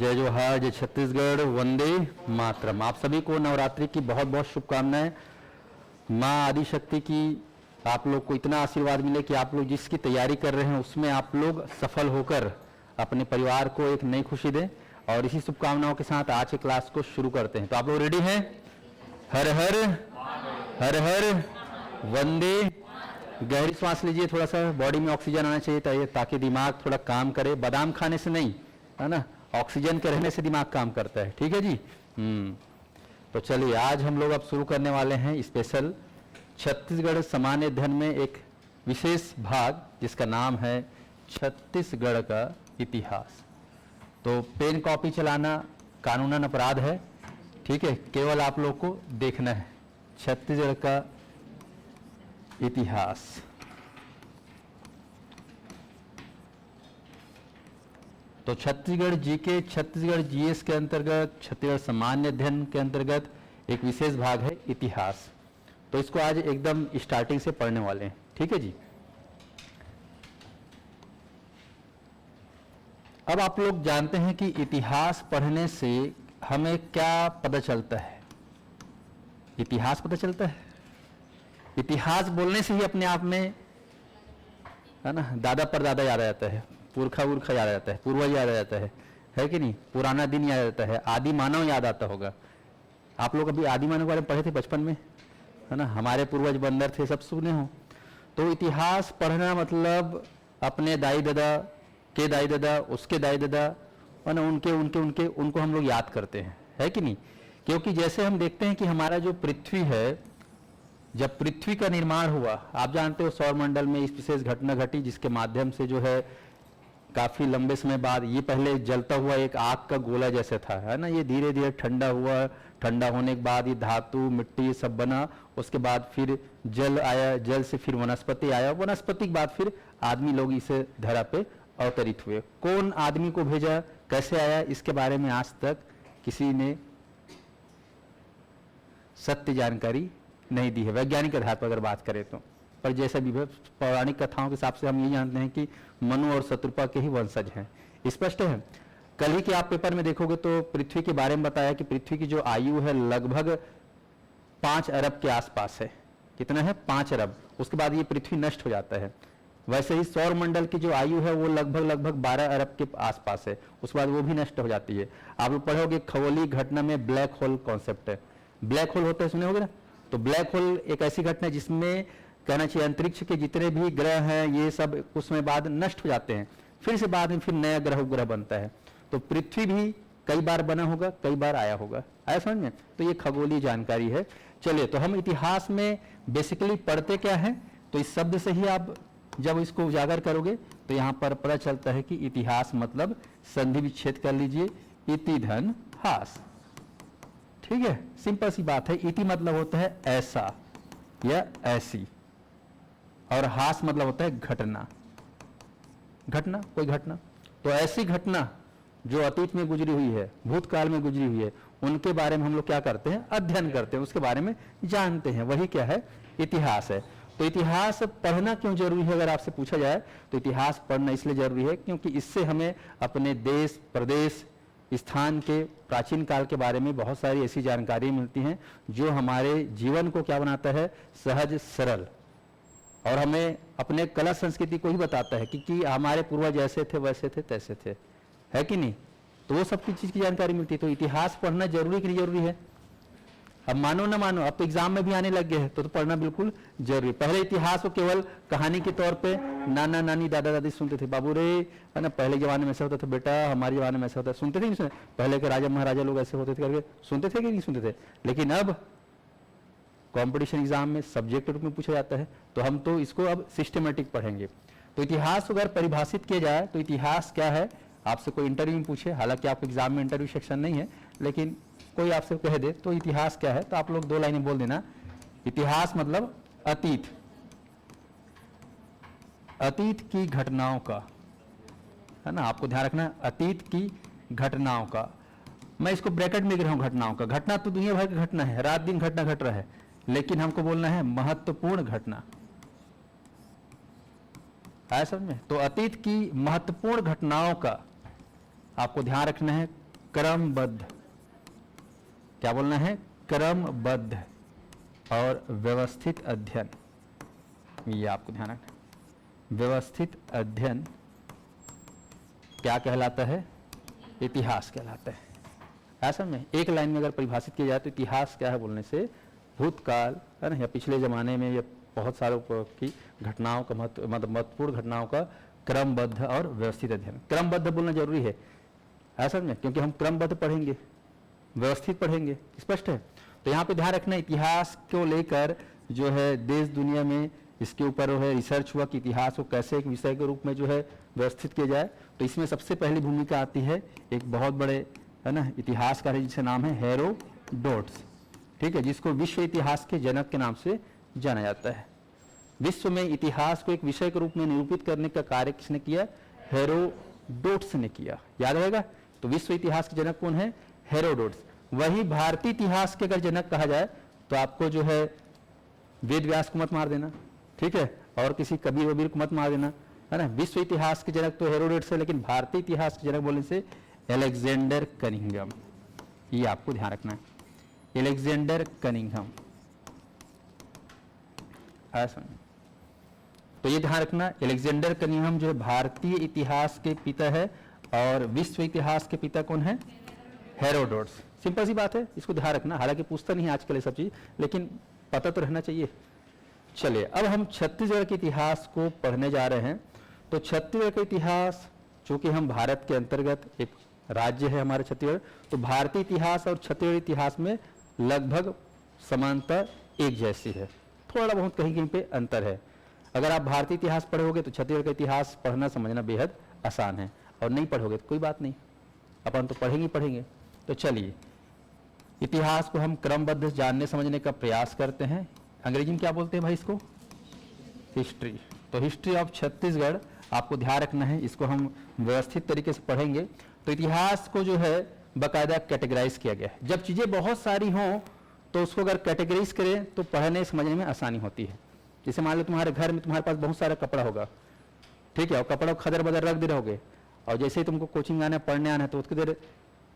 जय जोहार, जय छत्तीसगढ़, वंदे मातरम। आप सभी को नवरात्रि की बहुत बहुत शुभकामनाएं। माँ आदिशक्ति की आप लोग को इतना आशीर्वाद मिले कि आप लोग जिसकी तैयारी कर रहे हैं उसमें आप लोग सफल होकर अपने परिवार को एक नई खुशी दें। और इसी शुभकामनाओं के साथ आज के क्लास को शुरू करते हैं। तो आप लोग रेडी हैं? हर हर हर हर वंदे। गहरी सांस लीजिए, थोड़ा सा बॉडी में ऑक्सीजन आना चाहिए ताकि दिमाग थोड़ा काम करे। बादाम खाने से नहीं, है ना, ऑक्सीजन के रहने से दिमाग काम करता है। ठीक है जी। तो चलिए आज हम लोग अब शुरू करने वाले हैं स्पेशल छत्तीसगढ़ सामान्य अध्ययन में एक विशेष भाग जिसका नाम है छत्तीसगढ़ का इतिहास। तो पेन कॉपी चलाना कानूनन अपराध है, ठीक है, केवल आप लोग को देखना है छत्तीसगढ़ का इतिहास। तो छत्तीसगढ़ जीके, छत्तीसगढ़ जीएस के अंतर्गत, छत्तीसगढ़ सामान्य अध्ययन के अंतर्गत एक विशेष भाग है इतिहास। तो इसको आज एकदम स्टार्टिंग से पढ़ने वाले हैं, ठीक है जी। अब आप लोग जानते हैं कि इतिहास पढ़ने से हमें क्या पता चलता है। इतिहास पता चलता है, इतिहास बोलने से ही अपने आप में, है ना, दादा परदादा याद आ जाता है, पुरखा उर्खा याद आ जाता है, पूर्वज याद आ जाता है कि नहीं, पुराना दिन याद आता है, आदि मानव याद आता होगा। आप लोग अभी आदि मानव के बारे में पढ़े थे बचपन में, है ना, हमारे पूर्वज बंदर थे, सब सुने हो। तो इतिहास पढ़ना मतलब अपने दाई दादा के दाई दादा, उसके दाई दादा, है ना, उनके उनके उनके उनको हम लोग याद करते हैं, है कि नहीं। क्योंकि जैसे हम देखते हैं कि हमारा जो पृथ्वी है, जब पृथ्वी का निर्माण हुआ, आप जानते हो सौरमंडल में इस विशेष घटना घटी जिसके माध्यम से जो है काफी लंबे समय बाद, ये पहले जलता हुआ एक आग का गोला जैसे था, है ना, ये धीरे धीरे ठंडा हुआ, ठंडा होने के बाद ये धातु मिट्टी सब बना, उसके बाद फिर जल आया, जल से फिर वनस्पति आया, वनस्पति के बाद फिर आदमी लोग इस धरा पे अवतरित हुए। कौन आदमी को भेजा, कैसे आया, इसके बारे में आज तक किसी ने सत्य जानकारी नहीं दी है, वैज्ञानिक आधार पर अगर बात करें तो। पर जैसा भी पौराणिक कथाओं के हिसाब से हम ये जानते हैं कि मनु और शत्रुपा के ही वंशज हैं, स्पष्ट है। कल ही के आप पेपर में देखोगे तो पृथ्वी के बारे में बताया कि पृथ्वी की जो आयु है लगभग 5 अरब के आसपास है। कितना है? 5 अरब। उसके बाद ये पृथ्वी नष्ट हो जाता है। वैसे ही सौरमंडल की जो आयु है वो लगभग 12 अरब के आसपास है, उसके बाद वो भी नष्ट हो जाती है। आप लोग पढ़ोगे खगोलीय घटना में ब्लैक होल कॉन्सेप्ट है। ब्लैक होल होता है, सुने होगे ना। तो ब्लैक होल एक ऐसी घटना है जिसमें कहना चाहिए अंतरिक्ष के जितने भी ग्रह हैं ये सब कुछ समय बाद नष्ट हो जाते हैं, फिर से बाद में फिर नया ग्रह उपग्रह बनता है। तो पृथ्वी भी कई बार बना होगा, कई बार आया होगा, आया समझ में। तो ये खगोलीय जानकारी है। चलिए, तो हम इतिहास में बेसिकली पढ़ते क्या है, तो इस शब्द से ही आप जब इसको उजागर करोगे तो यहाँ पर पता चलता है कि इतिहास मतलब संधि विच्छेद कर लीजिए, इति धन हास, ठीक है, सिंपल सी बात है। इति मतलब होता है ऐसा या ऐसी, और हास मतलब होता है घटना, घटना, कोई घटना। तो ऐसी घटना जो अतीत में गुजरी हुई है, भूतकाल में गुजरी हुई है, उनके बारे में हम लोग क्या करते हैं? अध्ययन करते हैं, उसके बारे में जानते हैं, वही क्या है? इतिहास है। तो इतिहास पढ़ना क्यों जरूरी है अगर आपसे पूछा जाए तो इतिहास पढ़ना इसलिए जरूरी है क्योंकि इससे हमें अपने देश, प्रदेश, स्थान के प्राचीन काल के बारे में बहुत सारी ऐसी जानकारी मिलती हैं जो हमारे जीवन को क्या बनाता है? सहज, सरल, और हमें अपने कला संस्कृति को ही बताता है कि हमारे पूर्वज ऐसे थे, वैसे थे, तैसे थे, है कि नहीं। तो वो सब की चीज की जानकारी मिलती है। तो इतिहास पढ़ना जरूरी कि नहीं जरूरी है? अब मानो ना मानो, अब तो एग्जाम में भी आने लग गए हैं, तो पढ़ना बिल्कुल जरूरी। पहले इतिहास को केवल कहानी के तौर पे नाना नानी दादा दादी सुनते थे, बाबू रे, है ना, पहले जमाने में ऐसा होता था बेटा, हमारे जमाने में ऐसा होता है, सुनते थे नहीं सुने? पहले के राजा महाराजा लोग ऐसे होते थे करके सुनते थे कि नहीं सुनते थे? लेकिन अब कंपटीशन एग्जाम में सब्जेक्ट रूप में पूछा जाता है, तो हम तो इसको अब सिस्टमेटिक पढ़ेंगे। तो इतिहास अगर परिभाषित किया जाए तो इतिहास क्या है, आपसे कोई इंटरव्यू में पूछे, हालांकि आपके एग्जाम में इंटरव्यू सेक्शन नहीं है, लेकिन कोई आपसे कह दे तो इतिहास क्या है, तो आप लोग 2 लाइनें बोल देना। इतिहास मतलब अतीत, अतीत की घटनाओं का, है ना, आपको ध्यान रखना, अतीत की घटनाओं का। मैं इसको ब्रैकेट में लिख रहा हूं, घटनाओं का। घटना तो दुनिया भर की घटना है, रात दिन घटना घट रहा है, लेकिन हमको बोलना है महत्वपूर्ण घटना, आया समझ में। तो अतीत की महत्वपूर्ण घटनाओं का आपको ध्यान रखना है, क्रमबद्ध, क्या बोलना है, क्रमबद्ध और व्यवस्थित अध्ययन, ये आपको ध्यान रखना। व्यवस्थित अध्ययन क्या कहलाता है, इतिहास कहलाता है। ऐसा में एक लाइन में अगर परिभाषित किया जाए तो इतिहास क्या है बोलने से भूतकाल है ना, या पिछले जमाने में ये बहुत सारों की घटनाओं का महत्वपूर्ण घटनाओं का क्रमबद्ध और व्यवस्थित अध्ययन। क्रमबद्ध बोलना जरूरी है ऐसा में, क्योंकि हम क्रमबद्ध पढ़ेंगे, व्यवस्थित पढ़ेंगे, स्पष्ट है। तो यहाँ पे ध्यान रखना, इतिहास को लेकर जो है देश दुनिया में इसके ऊपर जो है रिसर्च हुआ कि इतिहास को कैसे एक विषय के रूप में जो है व्यवस्थित किया जाए। तो इसमें सबसे पहली भूमिका आती है एक बहुत बड़े है ना इतिहासकार है जिसका नाम है हेरोडोटस, ठीक है, जिसको विश्व इतिहास के जनक के नाम से जाना जाता है। विश्व में इतिहास को एक विषय के रूप में निरूपित करने का कार्य किसने किया, हेरोडोटस ने किया, याद रहेगा। तो विश्व इतिहास के जनक कौन है, हेरोडोटस। वही भारतीय इतिहास के अगर जनक कहा जाए तो आपको जो है वेद व्यास को मत मार देना, ठीक है, और किसी कबीर वबीर को मत मार देना, है ना। विश्व इतिहास के जनक तो हेरोडोटस है, लेकिन भारतीय इतिहास के जनक बोलने से अलेक्जेंडर कनिंघम, ये आपको ध्यान रखना है, अलेक्जेंडर कनिंघम, ऐसा। तो ये ध्यान रखना, अलेक्जेंडर कनिंघम जो है भारतीय इतिहास के पिता है और विश्व इतिहास के पिता कौन है, हेरोडोटस। सिंपल सी बात है, इसको ध्यान रखना। हालांकि पूछता नहीं आजकल ये सब चीज, लेकिन पता तो रहना चाहिए। चलिए अब हम छत्तीसगढ़ के इतिहास को पढ़ने जा रहे हैं। तो छत्तीसगढ़ का इतिहास, चूंकि हम भारत के अंतर्गत एक राज्य है हमारे छत्तीसगढ़, तो भारतीय इतिहास और छत्तीसगढ़ इतिहास में लगभग समानता एक जैसी है, थोड़ा बहुत कहीं कहीं पे अंतर है। अगर आप भारतीय इतिहास पढ़ोगे तो छत्तीसगढ़ का इतिहास पढ़ना समझना बेहद आसान है, और नहीं पढ़ोगे तो कोई बात नहीं, अपन तो पढ़ेंगे पढ़ेंगे। तो चलिए इतिहास को हम क्रमबद्ध जानने समझने का प्रयास करते हैं। अंग्रेजी में क्या बोलते हैं भाई इसको, हिस्ट्री। तो हिस्ट्री ऑफ छत्तीसगढ़ आपको ध्यान रखना है, इसको हम व्यवस्थित तरीके से पढ़ेंगे। तो इतिहास को जो है बाकायदा कैटेगराइज किया गया है। जब चीजें बहुत सारी हों तो उसको अगर कैटेगराइज करें तो पढ़ने समझने में आसानी होती है। जैसे मान लो तुम्हारे घर में तुम्हारे पास बहुत सारा कपड़ा होगा, ठीक है, और कपड़ा खदर बदर रख दे रहोगे, और जैसे ही तुमको कोचिंग आना पढ़ने आना है तो उसके देर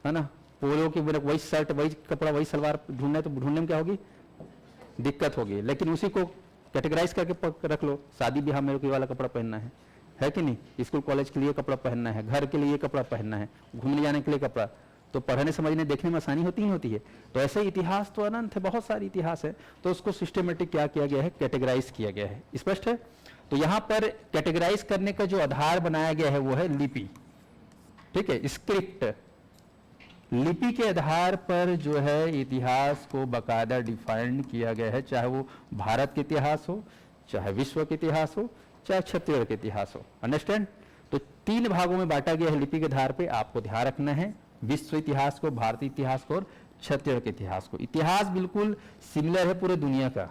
है ना पोलो की वही शर्ट वही कपड़ा वही सलवार ढूंढना है, तो ढूंढने में क्या होगी, दिक्कत होगी। लेकिन उसी को कैटेगराइज करके रख लो, शादी ब्याह में ये वाला कपड़ा पहनना है कि नहीं, स्कूल कॉलेज के लिए कपड़ा पहनना है, घर के लिए कपड़ा पहनना है, घूमने जाने के लिए कपड़ा, तो पढ़ने समझने देखने में आसानी होती ही होती है। तो ऐसे इतिहास तो अनंत है, बहुत सारे इतिहास है, तो उसको सिस्टमेटिक क्या किया गया है, कैटेगराइज किया गया है, स्पष्ट है। तो यहाँ पर कैटेगराइज करने का जो आधार बनाया गया है वो है लिपि, ठीक है, स्क्रिप्ट। लिपि के आधार पर जो है इतिहास को बाकायदा डिफाइन किया गया है, चाहे वो भारत के इतिहास हो, चाहे विश्व के इतिहास हो, चाहे छत्तीसगढ़ के इतिहास हो, अंडरस्टैंड। तो 3 भागों में बांटा गया है लिपि के आधार पे, आपको ध्यान रखना है, विश्व इतिहास को, भारतीय इतिहास को और छत्तीसगढ़ के इतिहास को। इतिहास बिल्कुल सिमिलर है पूरे दुनिया का।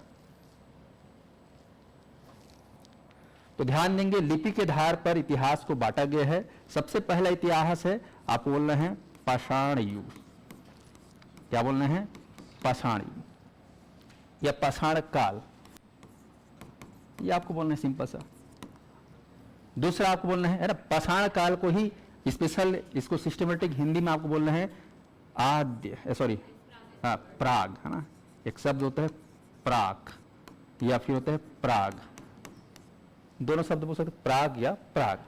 तो ध्यान देंगे, लिपि के आधार पर इतिहास को बांटा गया है। सबसे पहला इतिहास है, आप बोल रहे हैं पाषाण युग, क्या बोलना है, पाषाण युग या पाषाण काल, ये आपको बोलना है सिंपल सा। दूसरा आपको बोलना है ना पाषाण काल को ही स्पेशल, इसको सिस्टमेटिक हिंदी में आपको बोलना है आद्य, सॉरी प्राग, है ना, एक शब्द होता है प्राक या फिर होता है प्राग, दोनों शब्द बोल सकते, प्राग या प्राग।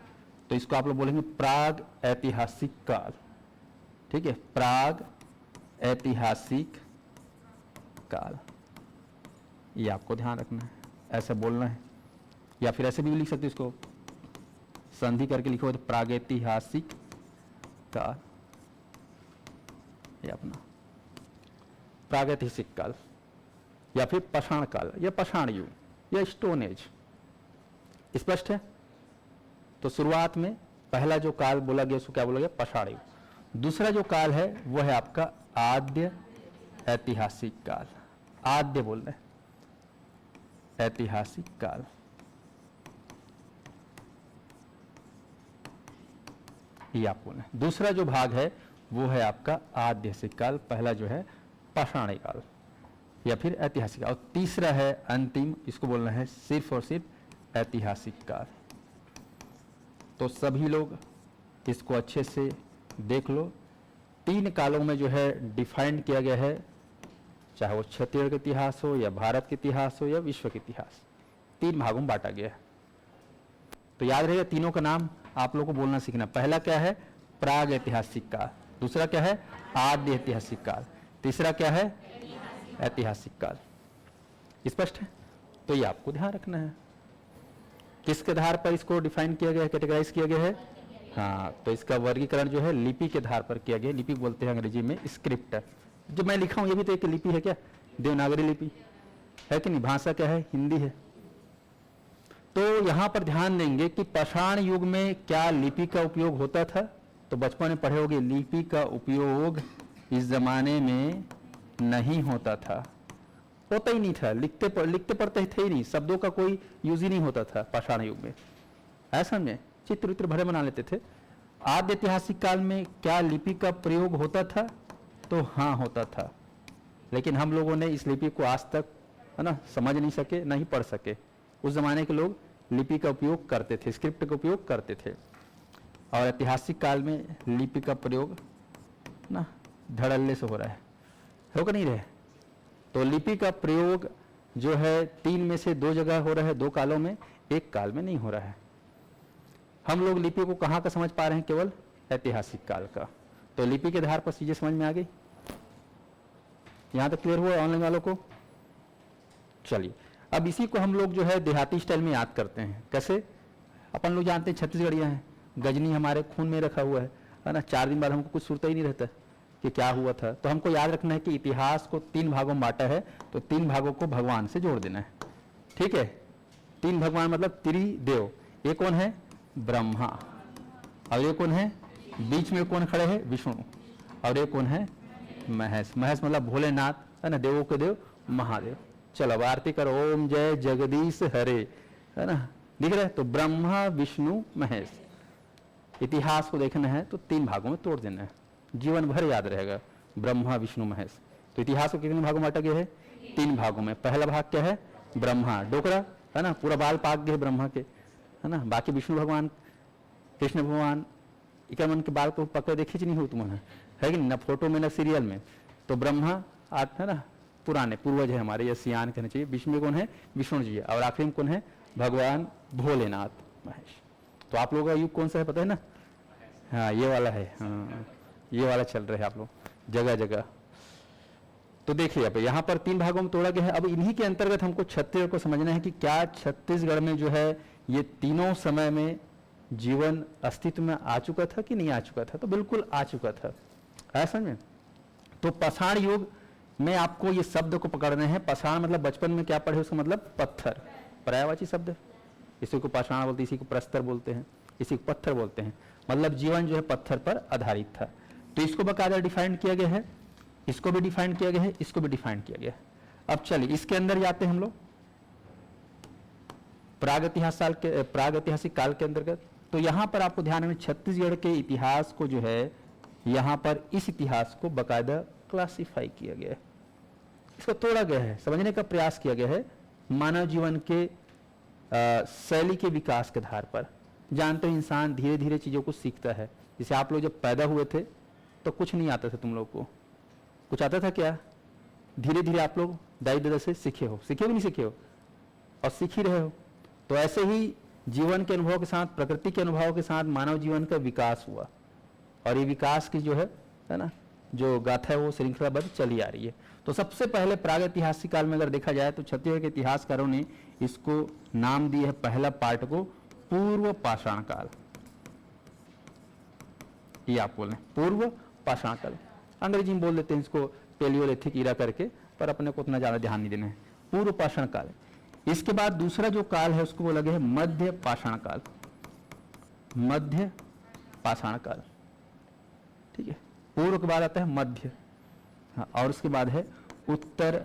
तो इसको आप लोग बोलेंगे प्राग ऐतिहासिक काल, ठीक है, प्राग ऐतिहासिक काल, ये आपको ध्यान रखना है, ऐसा बोलना है। या फिर ऐसे भी लिख सकते, इसको संधि करके लिखो तो प्रागैतिहासिक काल, ये अपना प्रागैतिहासिक काल, या फिर पाषाण काल या पाषाण युग या स्टोन एज, स्पष्ट है। तो शुरुआत में पहला जो काल बोला गया उसको क्या बोला गया, पाषाण युग। दूसरा जो काल है वो है आपका आद्य ऐतिहासिक काल, आद्य बोल रहे, ऐतिहासिक काल, ये आप बोले। दूसरा जो भाग है वो है आपका आद्य ऐतिहासिक काल, पहला जो है पाषाणी काल या फिर ऐतिहासिक, और तीसरा है अंतिम, इसको बोलना है सिर्फ और सिर्फ ऐतिहासिक काल। तो सभी लोग इसको अच्छे से देख लो, 3 कालों में जो है डिफाइंड किया गया है, चाहे वो छत्तीसगढ़ का इतिहास हो या भारत का इतिहास हो या विश्व का इतिहास, 3 भागों में बांटा गया है। तो याद रहेगा तीनों का नाम आप लोगों को बोलना सीखना। पहला क्या है? प्राग ऐतिहासिक काल। दूसरा क्या है? आद्य ऐतिहासिक काल। तीसरा क्या है? ऐतिहासिक काल। स्पष्ट है? तो ये आपको ध्यान रखना है। किसके आधार पर इसको डिफाइन किया गया है, कैटेगराइज किया गया है? हाँ, तो इसका वर्गीकरण जो है लिपि के आधार पर किया गया। लिपि बोलते हैं अंग्रेजी में स्क्रिप्ट। जो मैं लिखा हूं ये भी तो एक लिपि है क्या? देवनागरी लिपि है कि नहीं? भाषा क्या है? हिंदी है। तो यहां पर ध्यान देंगे कि पाषाण युग में क्या लिपि का उपयोग होता था। तो बचपन में पढ़े होंगे लिपि का उपयोग इस जमाने में नहीं होता था, होता ही नहीं था। लिखते पढ़ते थे ही नहीं, शब्दों का कोई यूज ही नहीं होता था पाषाण युग में। ऐसा में चित्र वित्र भरे बना लेते थे। आद्य ऐतिहासिक काल में क्या लिपि का प्रयोग होता था? तो हाँ, होता था। लेकिन हम लोगों ने इस लिपि को आज तक है ना समझ नहीं सके, नहीं पढ़ सके। उस जमाने के लोग लिपि का उपयोग करते थे, स्क्रिप्ट का उपयोग करते थे। और ऐतिहासिक काल में लिपि का प्रयोग ना धड़ल्ले से हो रहा है, होगा नहीं रहे। तो लिपि का प्रयोग जो है 3 में से 2 जगह हो रहा है, 2 कालों में, 1 काल में नहीं हो रहा है। हम लोग लिपि को कहाँ का समझ पा रहे हैं? केवल ऐतिहासिक काल का। तो लिपि के आधार पर चीजें समझ में आ गई। यहां तक क्लियर हुआ ऑनलाइन वालों को? चलिए, अब इसी को हम लोग जो है देहाती स्टाइल में याद करते हैं। कैसे? अपन लोग जानते हैं छत्तीसगढ़िया हैं, गजनी हमारे खून में रखा हुआ है ना। 4 दिन बाद हमको कुछ सुनता ही नहीं रहता कि क्या हुआ था। तो हमको याद रखना है कि इतिहास को 3 भागों में बांटा है, तो 3 भागों को भगवान से जोड़ देना है। ठीक है? 3 भगवान मतलब त्रिदेव। एक कौन है? ब्रह्मा। और ये कौन है? बीच में कौन खड़े हैं? विष्णु। और ये कौन है? महेश। महेश मतलब भोलेनाथ, है ना, देवों के देव महादेव। चलो अब आरती करो। ओम जय जगदीश हरे, है ना, दिख रहा है? तो ब्रह्मा विष्णु महेश। इतिहास को देखना है तो 3 भागों में तोड़ देना है, जीवन भर याद रहेगा। ब्रह्मा विष्णु महेश। तो इतिहास को कितने भागों में बांटा गया है? 3 भागों में। पहला भाग क्या है? ब्रह्मा, डोकरा, है ना, पूरा बाल पाक गए ब्रह्मा के, है ना। बाकी विष्णु भगवान, कृष्ण भगवान, इकमन के बाल को पकड़ देखे नहीं हो तुमने, है कि ना फोटो में ना सीरियल में। तो ब्रह्मा है ना, पुराने पूर्वज है हमारे, या सियान कहना चाहिए। बीच में कौन है? विष्णु जी है। और आखिरी में कौन है? भगवान भोलेनाथ महेश। तो आप लोगों का युग कौन सा है पता है ना? हाँ, ये वाला है। हाँ, ये वाला चल रहा है आप लोग जगह जगह। तो देखिए अब यहाँ पर 3 भागों में तोड़ा गया है। अब इन्हीं के अंतर्गत हमको छत्तीसगढ़ को समझना है कि क्या छत्तीसगढ़ में जो है ये तीनों समय में जीवन अस्तित्व में आ चुका था कि नहीं आ चुका था? तो बिल्कुल आ चुका था। ऐसा में तो पाषाण युग में आपको ये शब्द को पकड़ने हैं। पाषाण मतलब बचपन में क्या पढ़े उसका मतलब पत्थर, पर्यायवाची शब्द है। इसी को पाषाण बोलते हैं, इसी को प्रस्तर बोलते हैं, इसी को पत्थर बोलते हैं। मतलब जीवन जो है पत्थर पर आधारित था। तो इसको बकायदा डिफाइन किया गया है, इसको भी डिफाइन किया गया है, इसको भी डिफाइन किया गया है। अब चलिए इसके अंदर जाते हैं हम लोग प्राग ऐतिहासिक काल के अंतर्गत। तो यहां पर आपको ध्यान रखना, छत्तीसगढ़ के इतिहास को जो है यहां पर इस इतिहास को बकायदा क्लासिफाई किया गया है, इसको तोड़ा गया है, समझने का प्रयास किया गया है मानव जीवन के शैली के विकास के आधार पर। जानते हो इंसान धीरे धीरे चीजों को सीखता है। जैसे आप लोग जब पैदा हुए थे तो कुछ नहीं आता था, तुम लोग को कुछ आता था क्या? धीरे धीरे आप लोग दाई दादा से सीखे हो, सीखे भी नहीं सीखे हो, और सीख ही रहे हो। तो ऐसे ही जीवन के अनुभव के साथ, प्रकृति के अनुभव के साथ मानव जीवन का विकास हुआ। और ये विकास की जो है ना, जो गाथा है वो श्रृंखलाबद्ध चली आ रही है। तो सबसे पहले प्रागैतिहासिक काल में अगर देखा जाए तो छत्तीसगढ़ के इतिहासकारों ने इसको नाम दिया है, पहला पार्ट को पूर्व पाषाण काल। ये आप बोल रहे हैं पूर्व पाषाण काल, अंग्रेजी में बोल देते हैं इसको पेलियोलिथिक ईरा करके, पर अपने को उतना ज्यादा ध्यान नहीं देना है। पूर्व पाषाण काल। इसके बाद दूसरा जो काल है उसको बोला गया है मध्य पाषाण काल। मध्य पाषाण काल, ठीक है। पूर्व के बाद आता है मध्य, हाँ, और उसके बाद है उत्तर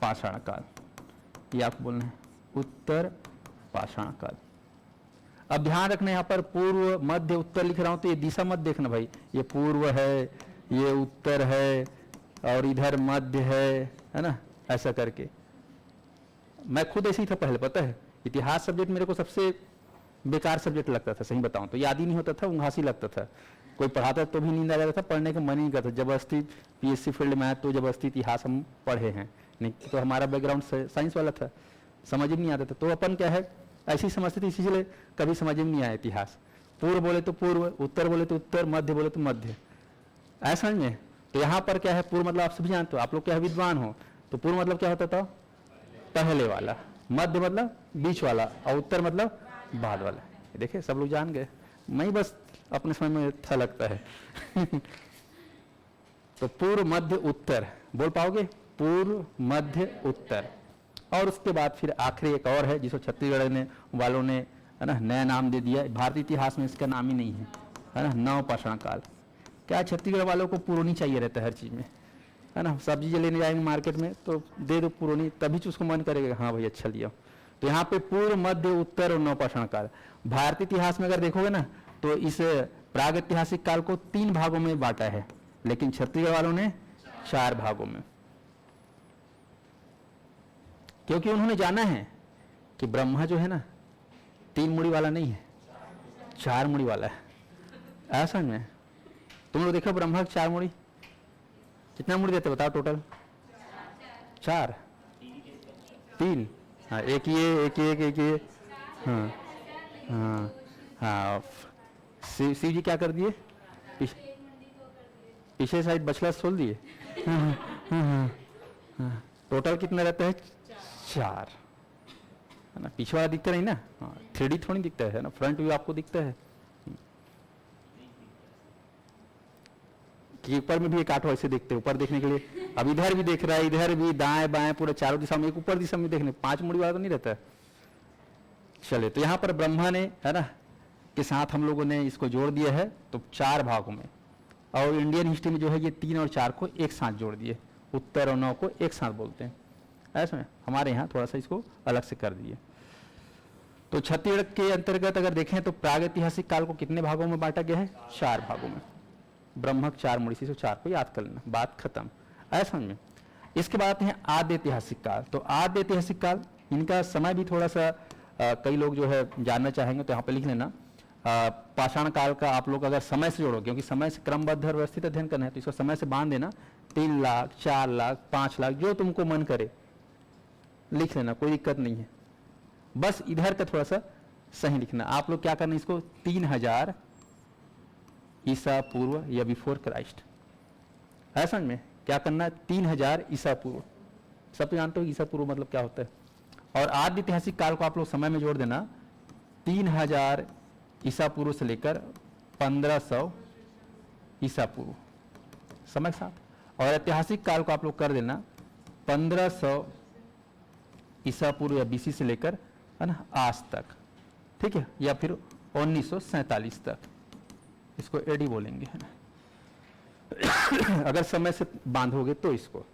पाषाण काल। ये आप बोलना है उत्तर पाषाण काल। अब ध्यान रखना यहाँ पर पूर्व मध्य उत्तर लिख रहा हूं तो ये दिशा मत देखना भाई, ये पूर्व है, ये उत्तर है, और इधर मध्य है ना, ऐसा करके। मैं खुद ऐसे ही था पहले, पता है। इतिहास सब्जेक्ट मेरे को सबसे बेकार सब्जेक्ट लगता था, सही बताऊं तो। याद ही नहीं होता था, उंघासी लगता था, कोई पढ़ाता तो भी नींद आ जाता था, पढ़ने का मन ही नहीं करता, जबरदस्ती पीएससी फील्ड में आया तो जबरदस्ती इतिहास हम पढ़े हैं, नहीं तो हमारा बैकग्राउंड साइंस वाला था, समझ ही नहीं आता था। तो अपन क्या है ऐसी समझते थे, इसीलिए कभी समझ में नहीं आया इतिहास। पूर्व बोले तो पूर्व, उत्तर बोले तो उत्तर, मध्य बोले तो मध्य, ऐसा नहीं है। तो यहाँ पर क्या है, पूर्व मतलब आप सभी जानते हो, आप लोग क्या है विद्वान हो, तो पूर्व मतलब क्या होता था, पहले वाला, मध्य मतलब बीच वाला, और उत्तर मतलब बाद वाला। देखिए सब लोग जान गए, मैं बस अपने समय में अच्छा लगता है तो पूर्व मध्य उत्तर बोल पाओगे, पूर्व मध्य उत्तर। और उसके बाद फिर आखिरी एक और है जिसको छत्तीसगढ़ ने वालों ने है ना नया नाम दे दिया, भारतीय इतिहास में इसका नाम ही नहीं है ना, नवपाषाण काल। क्या छत्तीसगढ़ वालों को पुरानी चाहिए रहता है हर चीज में, है ना, सब्जी लेने जाएंगे मार्केट में तो दे दो पुरानी, तभी उसको मन करेगा हाँ भाई अच्छा लिया। तो यहाँ पे पूर्व मध्य उत्तर और नवपाषाण काल। भारतीय इतिहास में अगर देखोगे ना तो इस प्रागैतिहासिक काल को 3 भागों में बांटा है, लेकिन छत्तीसगढ़ वालों ने 4 भागों में, क्योंकि उन्होंने जाना है कि ब्रह्मा जो है ना 3 मुड़ी वाला नहीं है, 4 मुड़ी वाला है। ऐसा में तुम लोग देखो ब्रह्मा 4 मुड़ी, कितना मुड़ी देते बताओ टोटल? 4, 3, हाँ एक ये एक ये एक ये, हाँ हाँ हाँ। शिव जी क्या कर दिए, पीछे साइड बछला खोल दिए। टोटल कितना रहता है? 4, है ना। पीछे वाला दिखता नहीं ना, 3D थोड़ी दिखता है ना, फ्रंट व्यू आपको दिखता है कि ऊपर में भी एक आठो ऐसे देखते हैं, ऊपर देखने के लिए। अब इधर भी देख रहा है, इधर भी, दाएं बाएं पूरे चारों दिशा में, एक ऊपर दिशा में देखने, 5 मुड़ी वाला तो नहीं रहता है। चले तो यहाँ पर ब्रह्मा ने है ना के साथ हम लोगों ने इसको जोड़ दिया है तो 4 भागों में, और इंडियन हिस्ट्री में जो है ये 3 और 4 को एक साथ जोड़ दिए, उत्तर और 9 को एक साथ बोलते हैं। ऐसा हमारे यहाँ थोड़ा सा इसको अलग से कर दिए। तो छत्तीसगढ़ के अंतर्गत अगर देखें तो प्रागैतिहासिक काल को कितने भागों में बांटा गया है? 4 भागों में। ब्रह्मक 4 मुड़ी से 4 को याद कर लेना, बात खत्म। ऐसा में इसके बाद है आद्य ऐतिहासिक काल। तो आद्य ऐतिहासिक काल, इनका समय भी थोड़ा सा कई लोग जो है जानना चाहेंगे तो यहाँ पे लिख लेना। पाषाण काल का आप लोग अगर समय से जोड़ो, क्योंकि समय से क्रमबद्ध और व्यवस्थित अध्ययन करना है तो इसको समय से बांध देना। 3 लाख, 4 लाख, 5 लाख, जो तुमको मन करे लिख लेना, कोई दिक्कत नहीं है। बस इधर का थोड़ा सा सही लिखना। आप लोग क्या करना, इसको 3000 ईसा पूर्व या बिफोर क्राइस्ट, ऐसा में क्या करना, 3000 ईसा पूर्व। सब तो जानते हो ईसा पूर्व मतलब क्या होता है। और आद्य ऐतिहासिक काल को आप लोग समय में जोड़ देना, 3000 ईसा पूर्व से लेकर 1500 ईसा पूर्व, समय के साथ। और ऐतिहासिक काल को आप लोग कर देना 1500 ईसा पूर्व या बीसी से लेकर है ना आज तक, ठीक है, या फिर 1947 तक, इसको एडी बोलेंगे है ना अगर समय से बांधोगे तो। इसको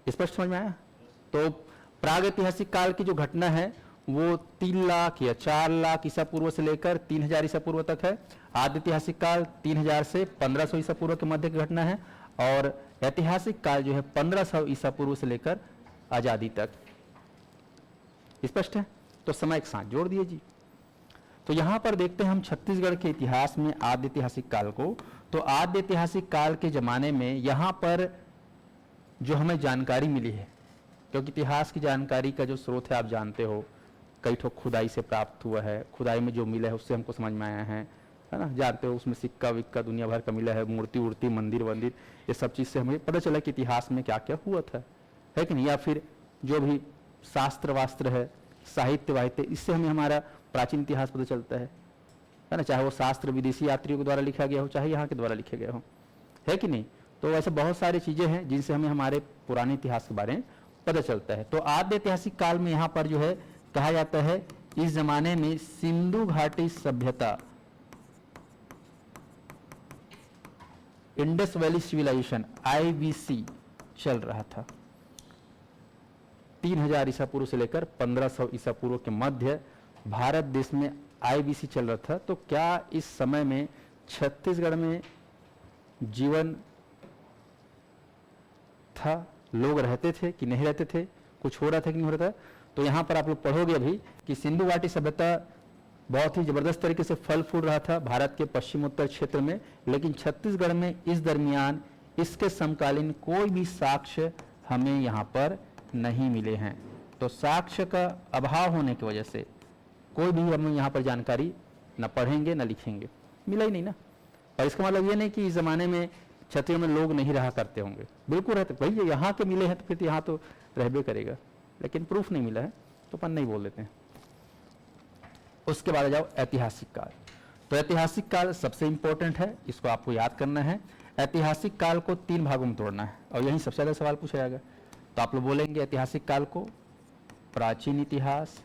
स्पष्ट समझ में आया? तो प्रागैतिहासिक काल की जो घटना है वो 3 लाख या 4 लाख ईसा पूर्व से लेकर 3000 ईसा पूर्व तक है। आद्य ऐतिहासिक काल 3000 से 1500 ईसा पूर्व के मध्य की घटना है, और ऐतिहासिक काल जो है 1500 ईसा पूर्व से लेकर आजादी तक। स्पष्ट है? तो समय एक साथ जोड़ दिए जी। तो यहां पर देखते हैं हम छत्तीसगढ़ के इतिहास में आद्य ऐतिहासिक काल को। तो आद्य ऐतिहासिक काल के जमाने में यहां पर जो हमें जानकारी मिली है, क्योंकि इतिहास की जानकारी का जो स्रोत है आप जानते हो, कई ठो खुदाई से प्राप्त हुआ है, खुदाई में जो मिला है उससे हमको समझ में आया है ना, जानते हो उसमें सिक्का विक्का दुनिया भर का मिला है, मूर्ति उर्ति, मंदिर वंदिर, ये सब चीज से हमें पता चला कि इतिहास में क्या क्या हुआ था, है कि नहीं। या फिर जो भी शास्त्र वास्त्र है, साहित्य वाहित्य, इससे हमें हमारा प्राचीन इतिहास पता चलता है ना, चाहे वो शास्त्र विदेशी यात्रियों के द्वारा लिखा गया हो, चाहे यहाँ के द्वारा लिखे गया हो, है कि नहीं। तो ऐसे बहुत सारी चीजें हैं जिनसे हमें हमारे पुराने इतिहास के बारे में पता चलता है। तो आद्य ऐतिहासिक काल में यहाँ पर जो है कहा जाता है इस जमाने में सिंधु घाटी सभ्यता, इंडस वैली सिविलाइजेशन, IVC चल रहा था। 3000 ईसा पूर्व से लेकर 1500 ईसा पूर्व के मध्य भारत देश में IVC चल रहा था। तो क्या इस समय में छत्तीसगढ़ में जीवन था, लोग रहते थे कि नहीं रहते थे, कुछ हो रहा था कि नहीं हो रहा था? तो यहां पर आप लोग पढ़ोगे अभी कि सिंधु घाटी सभ्यता बहुत ही जबरदस्त तरीके से फल फूल रहा था भारत के पश्चिमोत्तर क्षेत्र में, लेकिन छत्तीसगढ़ में इस दरमियान इसके समकालीन कोई भी साक्ष्य हमें यहाँ पर नहीं मिले हैं। तो साक्ष्य का अभाव होने की वजह से कोई भी हम यहाँ पर जानकारी न पढ़ेंगे न लिखेंगे, मिला ही नहीं ना। और इसका मतलब ये नहीं कि इस जमाने में छत्तीसगढ़ में लोग नहीं रहा करते होंगे, बिल्कुल रहते, भाई यहाँ के मिले हैं तो फिर यहाँ तो रहबे करेगा, लेकिन प्रूफ नहीं मिला है तो अपन नहीं बोल देते हैं। उसके बाद आ जाओ ऐतिहासिक काल। तो ऐतिहासिक काल सबसे इंपॉर्टेंट है, इसको आपको याद करना है। ऐतिहासिक काल को 3 भागों में तोड़ना है और यही सबसे ज्यादा सवाल पूछा जाएगा। तो आप लोग बोलेंगे ऐतिहासिक काल को प्राचीन इतिहास,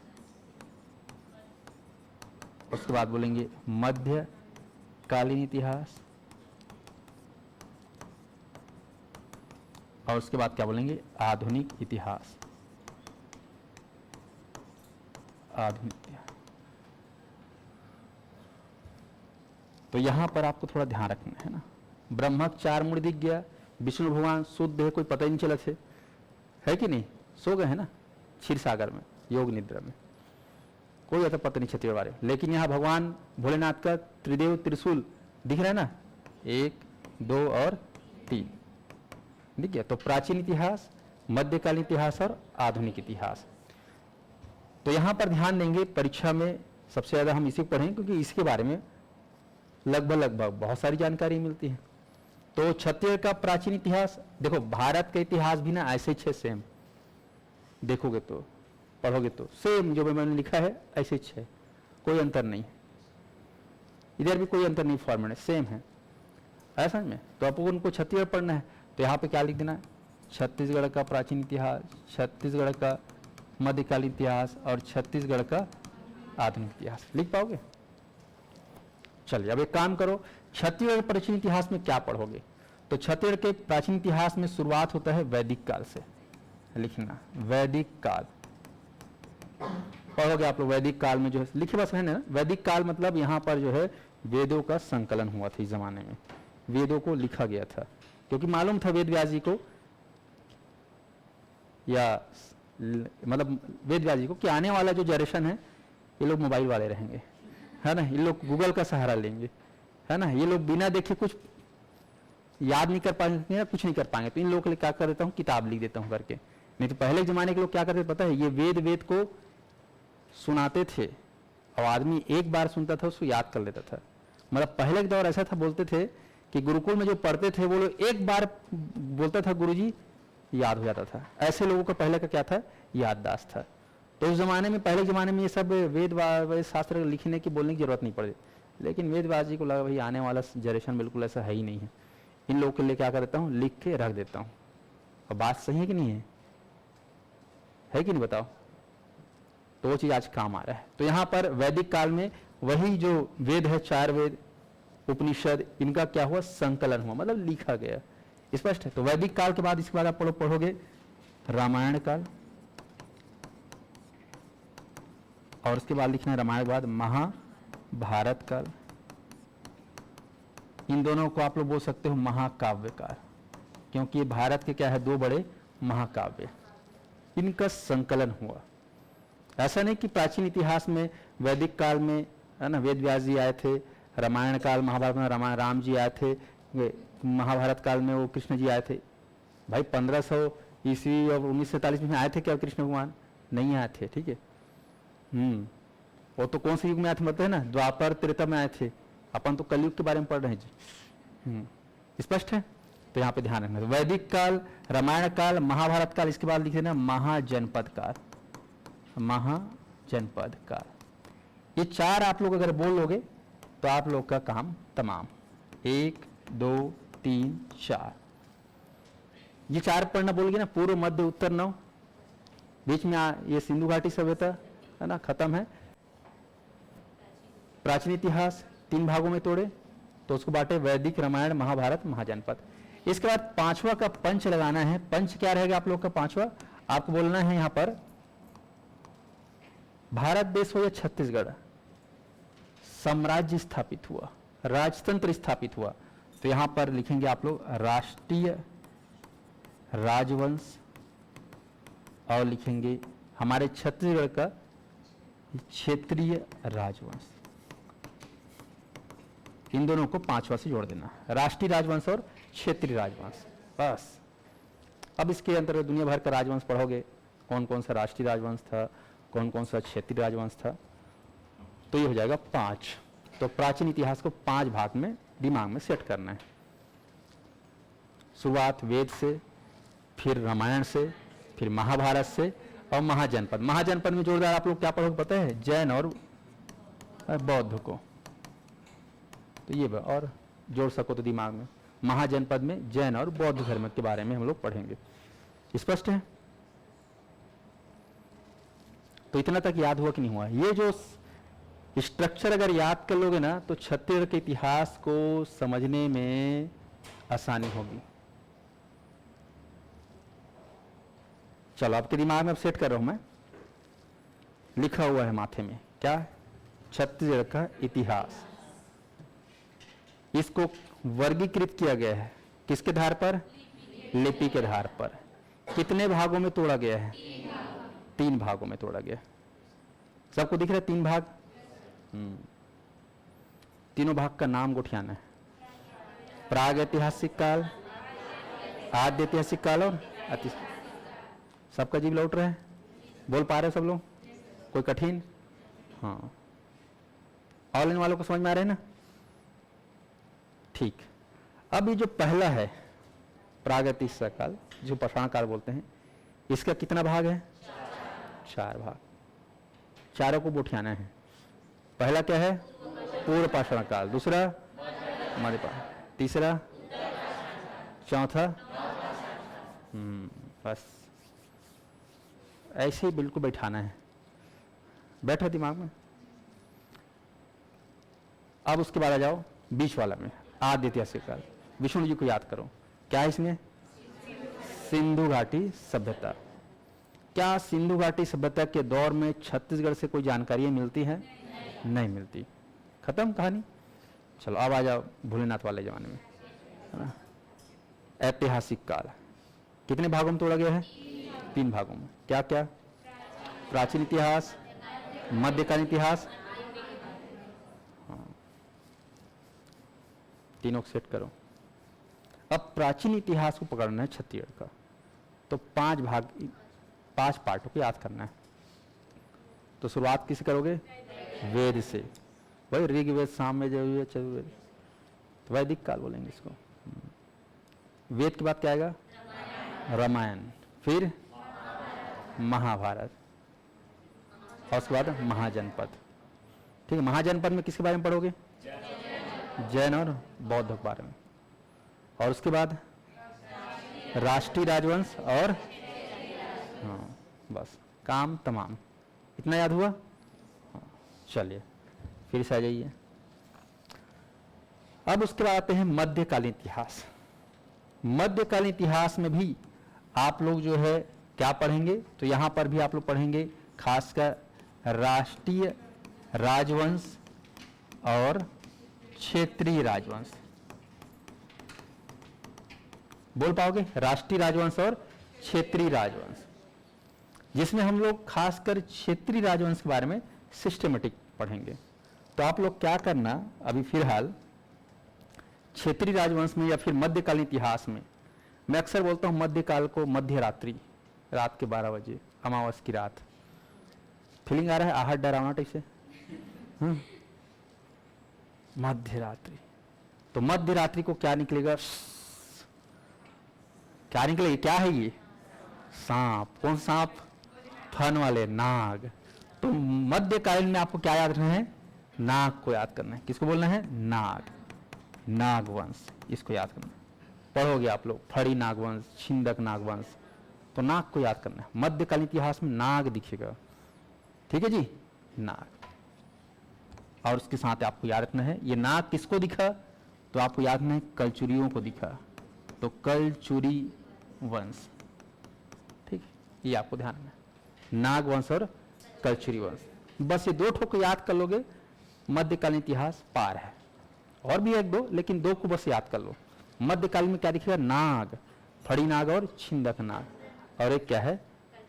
उसके बाद बोलेंगे मध्यकालीन इतिहास, और उसके बाद क्या बोलेंगे आधुनिक इतिहास। आधुनिक इतिहास। तो यहां पर आपको थोड़ा ध्यान रखना है ना। ब्रह्मक 4 मूर्ति दिख गया, विष्णु भगवान शुद्ध है, कोई पता ही नहीं चला थे, है कि नहीं, सो गए हैं ना क्षीर सागर में योग निद्रा में, कोई ऐसा पता नहीं छत्तीसगढ़ बारे में। लेकिन यहाँ भगवान भोलेनाथ का त्रिदेव त्रिशूल दिख रहा है ना, 1 2 और 3 दिख गया। तो प्राचीन इतिहास, मध्यकालीन इतिहास और आधुनिक इतिहास। तो यहां पर ध्यान देंगे, परीक्षा में सबसे ज्यादा हम इसी को पढ़ेंगे क्योंकि इसके बारे में लगभग बहुत सारी जानकारी मिलती है। तो छत्तीसगढ़ का प्राचीन इतिहास, देखो भारत का इतिहास भी ना ऐसे ही सेम, देखोगे तो पढ़ोगे तो सेम जो मैंने लिखा है ऐसे ही है, कोई अंतर नहीं, इधर भी कोई अंतर नहीं, फॉर्मेट है सेम है, ऐसा में। तो आपको उनको छत्तीसगढ़ पढ़ना है तो यहाँ पे क्या लिख देना, छत्तीसगढ़ का प्राचीन इतिहास, छत्तीसगढ़ का मध्यकालीन इतिहास और छत्तीसगढ़ का आधुनिक इतिहास लिख पाओगे। चलिए अब एक काम करो, छत्तीसगढ़ प्राचीन इतिहास में क्या पढ़ोगे। तो छत्तीसगढ़ के प्राचीन इतिहास में शुरुआत होता है वैदिक काल से, लिखना वैदिक काल पढ़ोगे आप लोग। वैदिक काल में जो है लिखे बस है ना, वैदिक काल मतलब यहाँ पर जो है वेदों का संकलन हुआ था। इस जमाने में वेदों को लिखा गया था क्योंकि मालूम था वेद व्यास जी को, या मतलब वेद व्यास जी को कि आने वाला जो जनरेशन है ये लोग मोबाइल वाले रहेंगे, है ना, ये लोग गूगल का सहारा लेंगे, है ना, ये लोग बिना देखे कुछ याद नहीं कर पाएंगे, कुछ नहीं कर पाएंगे। तो इन लोगों के लिए क्या कर देता हूँ, किताब लिख देता हूँ करके। नहीं तो पहले जमाने के लोग क्या करते पता है, ये वेद को सुनाते थे और आदमी एक बार सुनता था उसको याद कर लेता था। मतलब पहले के दौर ऐसा था, बोलते थे कि गुरुकुल में जो पढ़ते थे वो लोग एक बार बोलता था गुरुजी याद हो जाता था। ऐसे लोगों का पहले का क्या था, याददाश्त था। तो उस जमाने में, पहले जमाने में ये सब वेद शास्त्र लिखने की बोलने की जरूरत नहीं पड़ी। लेकिन वेदव्यास जी को लगा भाई आने वाला जनरेशन बिल्कुल ऐसा है ही नहीं है, इन लोगों के लिए क्या कर देता हूँ, लिख के रख देता हूँ। और बात सही है कि नहीं है कि नहीं बताओ। तो वो चीज आज काम आ रहा है। तो यहाँ पर वैदिक काल में वही जो वेद है, 4 वेद उपनिषद, इनका क्या हुआ, संकलन हुआ, मतलब लिखा गया। स्पष्ट है। तो वैदिक काल के बाद इसके बाद आप पढ़ोगे रामायण काल, और उसके बाद लिखना है रामायण के बाद महाभारत काल। इन दोनों को आप लोग बोल सकते हो महाकाव्य काल, क्योंकि ये भारत के क्या है, 2 बड़े महाकाव्य, इनका संकलन हुआ। ऐसा नहीं कि प्राचीन इतिहास में वैदिक काल में है ना वेद व्यास जी आए थे, रामायण काल महाभारत में राम जी आए थे, महाभारत काल में वो कृष्ण जी आए थे। भाई 1500 ईस्वी और 1947 में आए थे क्या कृष्ण भगवान? नहीं आए थे, ठीक है। वो तो कौन से युग में आए थे मतलब है ना, द्वापर त्रेता में आए थे। अपन तो कलयुग के बारे में पढ़ रहे हैं जी। स्पष्ट है। तो यहाँ पे ध्यान रखना, वैदिक काल, रामायण काल, महाभारत काल, इसके बाद लिख देना महाजनपद काल। महाजनपद काल, ये 4 आप लोग अगर बोल लोगे तो आप लोग का काम तमाम। 1 2 3 4, ये 4 पढ़ना बोलोगे ना, पूर्व मध्य उत्तर नव, बीच में ये सिंधु घाटी सभ्यता है ना, खत्म है। प्राचीन इतिहास 3 भागों में तोड़े तो उसको बांटे वैदिक, रामायण, महाभारत, महाजनपद। इसके बाद 5वां का पंच लगाना है। पंच क्या रहेगा आप लोग का 5वां? आपको बोलना है यहां पर भारत देश हो या छत्तीसगढ़, साम्राज्य स्थापित हुआ, राजतंत्र स्थापित हुआ। तो यहां पर लिखेंगे आप लोग राष्ट्रीय राजवंश, और लिखेंगे हमारे छत्तीसगढ़ का क्षेत्रीय राजवंश। इन दोनों को पांचवा से जोड़ देना, राष्ट्रीय राजवंश और क्षेत्रीय राजवंश। बस अब इसके अंतर्गत दुनिया भर का राजवंश पढ़ोगे, कौन कौन सा राष्ट्रीय राजवंश था, कौन कौन सा क्षेत्रीय राजवंश था, तो ये हो जाएगा 5। तो प्राचीन इतिहास को 5 भाग में दिमाग में सेट करना है। शुरुआत वेद से, फिर रामायण से, फिर महाभारत से और महाजनपद। महाजनपद में जोरदार आप लोग क्या पढ़ोगे पता है? जैन और बौद्ध को। तो ये और जोड़ सको तो दिमाग में, महाजनपद में जैन और बौद्ध धर्म के बारे में हम लोग पढ़ेंगे। स्पष्ट है? तो इतना तक याद हुआ कि नहीं हुआ? ये जो स्ट्रक्चर अगर याद कर लोगे ना तो छत्तीसगढ़ के इतिहास को समझने में आसानी होगी। चलो आपके दिमाग में अब सेट कर रहा हूं मैं, लिखा हुआ है माथे में, क्या? छत्तीसगढ़ का इतिहास। इसको वर्गीकृत किया गया है किसके आधार पर? लिपि के आधार पर। कितने भागों में तोड़ा गया है? 3 भागों में तोड़ा गया। सबको दिख रहा है 3 भाग? तीनों भाग का नाम गुठियाना है। प्राग ऐतिहासिक काल, आद्य ऐतिहासिक काल और अति। सबका जीव लौट रहा है? बोल पा रहे सब लोग? कोई कठिन? हाँ, ऑनलाइन वालों को समझ में आ रहा है ना? ठीक। अब ये जो पहला है प्रागैतिहासिक काल, जो पाषाण काल बोलते हैं, इसका कितना भाग है? 4 भाग। चारों को बुठियाना है। पहला क्या है? पूर्व पाषाण काल, दूसरा मध्य पाषाण, तीसरा, चौथा, बस ऐसे ही बिल्कुल बैठाना है। बैठा दिमाग में। अब उसके बाद आ जाओ बीच वाला में, आद्य ऐतिहासिक काल। विष्णु जी को याद करो, क्या है इसमें? सिंधु घाटी सभ्यता। क्या सिंधु घाटी सभ्यता के दौर में छत्तीसगढ़ से कोई जानकारियां मिलती है? नहीं मिलती। खत्म कहानी। चलो अब आ जाओ भोलेनाथ वाले जमाने में, है ना? ऐतिहासिक काल कितने भागों में तोड़ा गया है? 3 भागों में। क्या क्या? प्राचीन इतिहास, मध्यकालीन इतिहास, हाँ, तीनों को सेट करो। अब प्राचीन इतिहास को पकड़ना है छत्तीसगढ़ का, तो 5 भाग, 5 पार्टों को याद करना है। तो शुरुआत किससे करोगे? वेद से। भाई ऋग्वेद, सामवेद, यजुर्वेद, चतुर्वेद, तो वैदिक काल बोलेंगे इसको। वेद के बाद क्या आएगा? रामायण, फिर महाभारत, और उसके बाद महाजनपद। ठीक है, महाजनपद में किसके बारे में पढ़ोगे? जैन और बौद्ध के बारे में। और उसके बाद राष्ट्रीय राजवंश और, हाँ बस काम तमाम। इतना याद हुआ? हाँ, चलिए फिर से आ जाइए। अब उसके बाद आते हैं मध्यकालीन इतिहास। मध्यकालीन इतिहास में भी आप लोग जो है क्या पढ़ेंगे? तो यहां पर भी आप लोग पढ़ेंगे खासकर राष्ट्रीय राजवंश और क्षेत्रीय राजवंश। बोल पाओगे? राष्ट्रीय राजवंश और क्षेत्रीय राजवंश, जिसमें हम लोग खासकर क्षेत्रीय राजवंश के बारे में सिस्टमेटिक पढ़ेंगे। तो आप लोग क्या करना, अभी फिलहाल क्षेत्रीय राजवंश में या फिर मध्यकालीन इतिहास में, मैं अक्सर बोलता हूं मध्यकाल को मध्य रात्रि, रात के 12 बजे, अमावस की रात। फीलिंग आ रहा है? आहट डरावना टाइप से। मध्य रात्रि, तो मध्य रात्रि को क्या निकलेगा? क्या निकलेगी? क्या है ये? सांप। कौन सांप? फन वाले, नाग। तो मध्यकालीन में आपको क्या याद रखना है? नाग को याद करना है। किसको बोलना है? नाग, नागवंश, इसको याद करना है। पढ़ोगे आप लोग फड़ी नागवंश, छिंदक नागवंश, तो नाग को याद करना है। मध्यकालीन इतिहास में नाग दिखेगा। ठीक है जी, नाग। और उसके साथ आपको याद रखना है, ये नाग किसको दिखा? तो आपको याद रखना है कलचुरियों को दिखा, तो कलचुरी वंश। ठीक, ये आपको ध्यान रखना है, नाग वंश और कलचुरी वंश। बस ये 2 ठोक को याद कर लोगे, मध्यकालीन इतिहास पार है। और भी 1-2, लेकिन 2 को बस याद कर लो। मध्यकाल में क्या दिखेगा? नाग, फड़ी नाग और छिंदक नाग, और एक क्या है?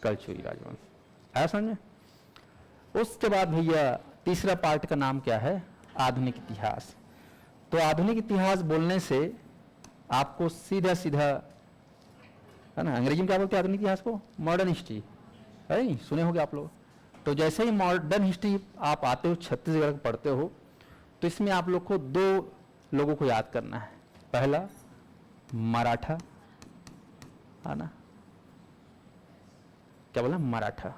कलचुरी राजवंश। आया समझ में? उसके बाद भैया तीसरा पार्ट का नाम क्या है? आधुनिक इतिहास। तो आधुनिक इतिहास बोलने से आपको सीधा सीधा, है ना, अंग्रेजी में क्या बोलते हैं आधुनिक इतिहास को? मॉडर्न हिस्ट्री, है नहीं, सुने होंगे आप लोग। तो जैसे ही मॉडर्न हिस्ट्री आप आते हो, छत्तीसगढ़ को पढ़ते हो, तो इसमें आप लोग को दो लोगों को याद करना है। पहला मराठा, है ना, क्या बोला? मराठा।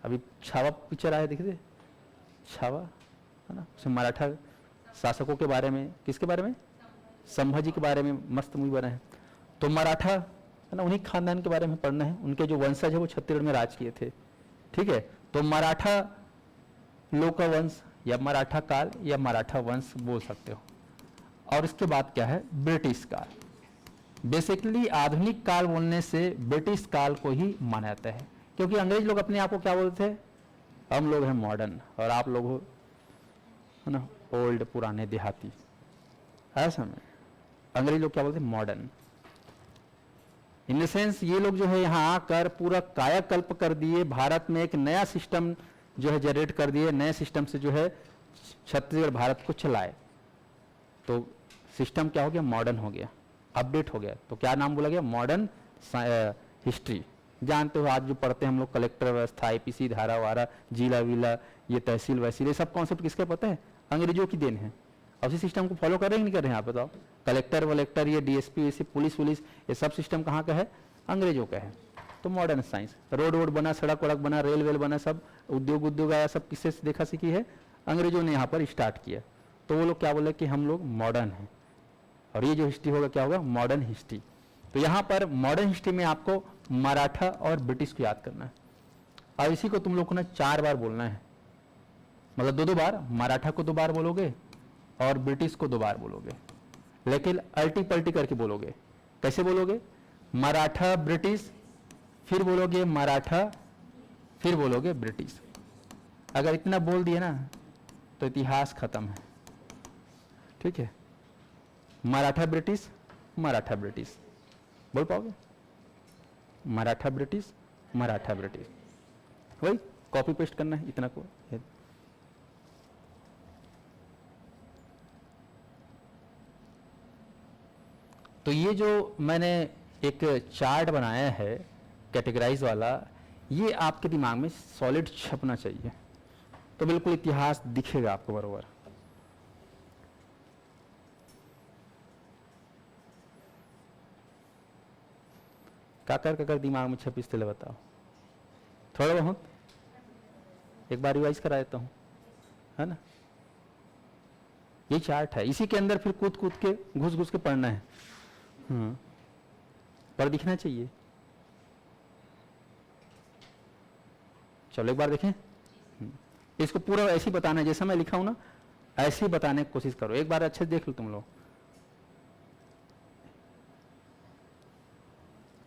अभी छावा पिक्चर आया, देखे थे छावा, है ना, उसमें मराठा शासकों के बारे में, किसके बारे में? संभाजी के बारे में मस्त मूवी बना है। तो मराठा, है ना, उन्हीं खानदान के बारे में पढ़ना है। उनके जो वंशज है वो छत्तीसगढ़ में राज किए थे, ठीक है। तो मराठा लोक का वंश या मराठा काल या मराठा वंश बोल सकते हो। और इसके बाद क्या है? ब्रिटिश काल। बेसिकली आधुनिक काल बोलने से ब्रिटिश काल को ही माना जाता है, क्योंकि अंग्रेज लोग अपने आप को क्या बोलते थे? हम लोग हैं मॉडर्न और आप लोग हो, है ना, ओल्ड, पुराने, देहाती। ऐसा में अंग्रेज लोग क्या बोलते हैं? मॉडर्न। इन द सेंस ये लोग जो है यहाँ आकर पूरा कायाकल्प कर दिए, भारत में एक नया सिस्टम जो है जनरेट कर दिए, नए सिस्टम से जो है छत्तीसगढ़ भारत को चलाए। तो सिस्टम क्या हो गया? मॉडर्न हो गया, अपडेट हो गया। तो क्या नाम बोला गया? Modern history. जानते हो आज जो पढ़ते हैं हम लोग, कलेक्टर व्यवस्था, आईपीसी, धारा वारा, जिला विला, ये तहसील वहसील, ये सब कॉन्सेप्ट किसके पता है? अंग्रेजों की देन है। अब इसी सिस्टम को फॉलो कर रहे हैं नहीं कर रहे हैं? आप बताओ। कलेक्टर वलेक्टर, ये डीएसपी वैसी, पुलिस वुलिस, ये सब सिस्टम कहाँ का है? अंग्रेजों का है। तो मॉडर्न साइंस, रोड वोड बना, सड़क वड़क बना, रेल वेल बना, सब उद्योग उद्योग आया, सब किससे देखा सीखी है? अंग्रेजों ने यहाँ पर स्टार्ट किया। तो वो लोग क्या बोले कि हम लोग मॉडर्न हैं, और ये जो हिस्ट्री होगा क्या होगा? Modern history. तो यहाँ पर मॉडर्न हिस्ट्री में आपको मराठा और ब्रिटिश को याद करना है। और इसी को तुम लोग को ना 4 बार बोलना है, मतलब 2-2 बार। मराठा को 2 बार बोलोगे और ब्रिटिश को 2 बार बोलोगे, लेकिन अल्टी पल्टी करके बोलोगे। कैसे बोलोगे? मराठा ब्रिटिश, फिर बोलोगे मराठा, फिर बोलोगे ब्रिटिश। अगर इतना बोल दिए ना तो इतिहास खत्म है, ठीक है। मराठा ब्रिटिश, मराठा ब्रिटिश बोल पाओगे? मराठा ब्रिटिश, मराठा ब्रिटिश, वही कॉपी पेस्ट करना है इतना को। तो ये जो मैंने एक चार्ट बनाया है कैटेगराइज वाला, ये आपके दिमाग में सॉलिड छपना चाहिए, तो बिल्कुल इतिहास दिखेगा आपको बरोबर। काकर काकर दिमाग में छप इसलिए बताओ, थोड़ा बहुत एक बार रिवाइज करा देता हूँ, है ना। ये चार्ट है, इसी के अंदर फिर कूद कूद के घुस घुस के पढ़ना है, पर दिखना चाहिए। चलो एक बार देखें, इसको पूरा ऐसे ही बताना है जैसा मैं लिखा हूं ना, ऐसे ही बताने की कोशिश करो। एक बार अच्छे से देख लो तुम लोग।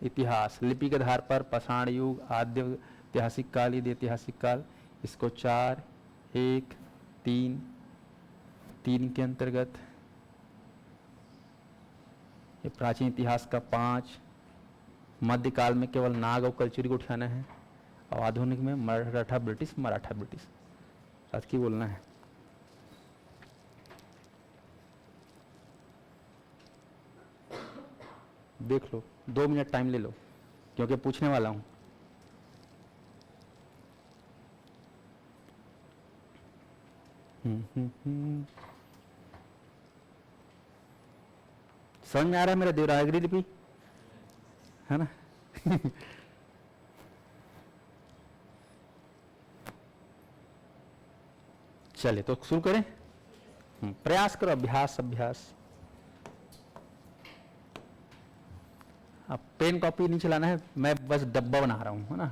इतिहास लिपि के आधार पर पाषाण युग, आद्य ऐतिहासिक काल, यदि ऐतिहासिक काल, इसको 4, 1, 3, 3 के अंतर्गत, ये प्राचीन इतिहास का 5, मध्यकाल में केवल नाग और कलचुरी को उठाना है, और आधुनिक में मराठा ब्रिटिश, मराठा ब्रिटिश साथ की बोलना है। देख लो, 2 मिनट टाइम ले लो, क्योंकि पूछने वाला हूं। समझ में आ रहा है मेरा देवनागरी लिपि, है ना? चलिए तो शुरू करें। प्रयास करो, अभ्यास अभ्यास। अब पेन कॉपी नहीं चलाना है, मैं बस डब्बा बना रहा हूं, है ना।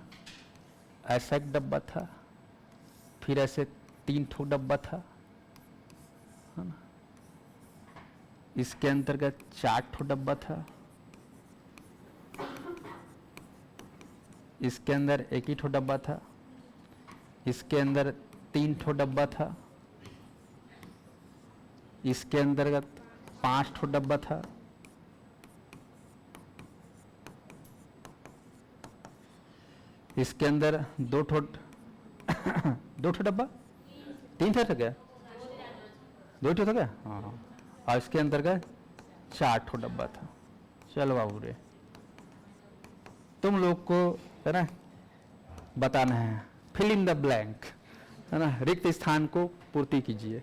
ऐसा एक डब्बा था, फिर ऐसे 3 ठो डब्बा था, है ना। इसके अंतर्गत 4 ठो डब्बा था, इसके अंदर 1 ही ठो डब्बा था, इसके अंदर 3 ठो डब्बा था, इसके अंतर्गत 5 ठो डब्बा था, इसके अंदर 2 ठो 2 ठो डब्बा, 3 ठो था क्या? 2 ठो था क्या? हाँ, और इसके अंतर्गत 4 ठो डब्बा था। चलो बाबू रे, तुम लोग को है ना बताना है, फिल इन द ब्लैंक, है ना, रिक्त स्थान को पूर्ति कीजिए।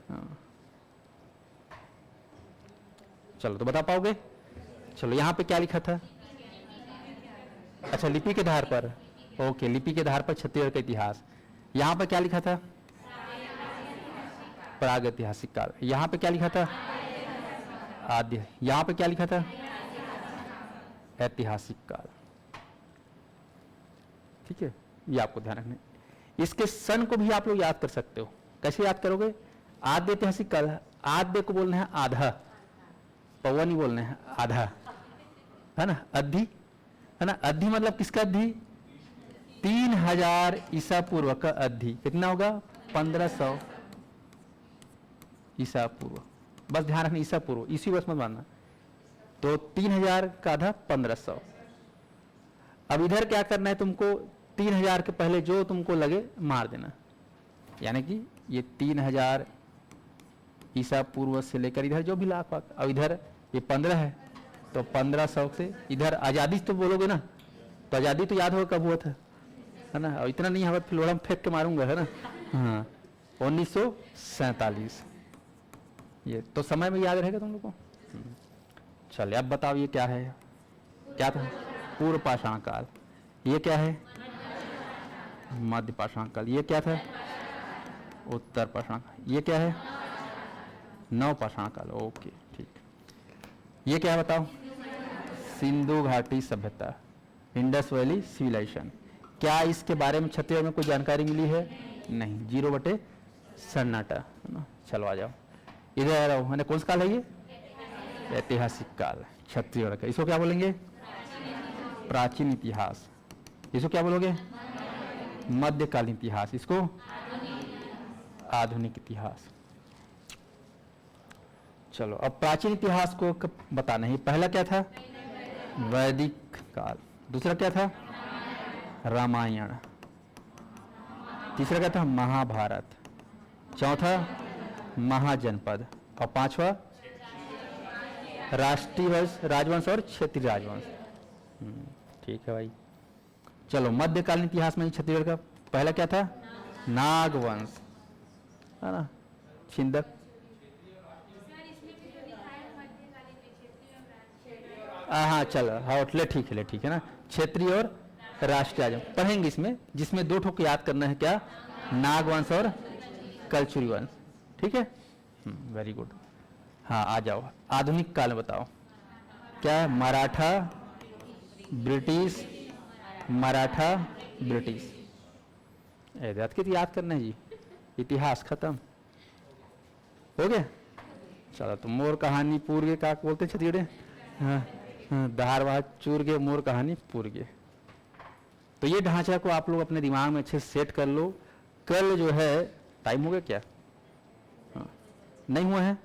हाँ। चलो तो बता पाओगे? चलो यहाँ पे क्या लिखा था? अच्छा, लिपि के आधार पर। ओके, लिपि के आधार पर छत्तीसगढ़ का इतिहास। यहाँ पर क्या लिखा था? प्रागैतिहासिक काल। यहाँ पे क्या लिखा था? आद्य। यहाँ पे क्या लिखा था? ऐतिहासिक काल। ठीक है, ये आपको ध्यान रखना है। इसके सन को भी आप लोग याद कर सकते हो। कैसे याद करोगे? आद्य ऐतिहासिक काल। आद्य को बोलना है आधा, पौवा नहीं बोलना है, आधा, है ना। अद्धि, है ना। अद्धि मतलब किसका अद्धि? 3000 ईसा पूर्व का अद्धि। कितना होगा? 1500 ईसा पूर्व। बस ध्यान रखना, ईसा पूर्व, इसी वर्ष मत मानना। तो 3000 का आधा 1500। अब इधर क्या करना है तुमको? 3000 के पहले जो तुमको लगे मार देना, यानी कि ये 3000 ईसा पूर्व से लेकर इधर जो भी लाख वाक। अब इधर ये 15 है तो 1500 से इधर आज़ादी तो बोलोगे ना, तो आज़ादी तो याद होगा कब हुआ था, है ना। और इतना नहीं होगा फिर लोड़ा में फेंक के मारूंगा, है ना। हाँ, 1947। ये तो समय में याद रहेगा तुम लोग को। चलिए अब बताओ ये क्या है? क्या था? पूर्व पाषाण काल। ये क्या है? मध्य पाषाण काल। ये क्या था? उत्तर पाषाण काल। ये क्या है? नव पाषाण काल। ओके, ठीक। ये क्या है बताओ? सिंधु घाटी सभ्यता, इंडस वैली सिविलाइजेशन। क्या इसके बारे में छत्तीसगढ़ में कोई जानकारी मिली है? नहीं, 0 बटे सन्नाटा, है ना। चलो आ जाओ इधर आओ, है ना। कौन सा काल है ये? ऐतिहासिक काल छत्तीसगढ़ का। इसको क्या बोलेंगे? प्राचीन इतिहास। इसको क्या बोलोगे? मध्यकालीन इतिहास। इसको आधुनिक इतिहास। चलो अब प्राचीन इतिहास को बताना है। पहला क्या था? वैदिक काल। दूसरा क्या था? रामायण। तीसरा क्या था? महाभारत। चौथा महाजनपद। और पांचवा राष्ट्रीय वंश, राजवंश और क्षेत्रीय राजवंश। ठीक है भाई। चलो मध्यकालीन इतिहास में छत्तीसगढ़ का पहला क्या था? नागवंश, है ना। छिंदक। हाँ चलो, हाँ ठीक है, ठीक है ना। क्षेत्रीय और राष्ट्रीय राजवंश पढ़ेंगे इसमें, जिसमें 2 ठोक याद करना है। क्या? नागवंश और कलचुरी वंश। ठीक है, वेरी गुड। हाँ आ जाओ, आधुनिक काल में बताओ क्या है? Maratha British, Maratha British. याद करना है जी। इतिहास खत्म हो गया। चलो तो मोर कहानी पूर गे, का बोलते छत्तीसगढ़? हाँ, धारवाड़ चूर गे, मोर कहानी पूर गे। तो ये ढांचा को आप लोग अपने दिमाग में अच्छे से सेट कर लो। कल जो है, टाइम हो गया क्या? हाँ, नहीं हुआ है।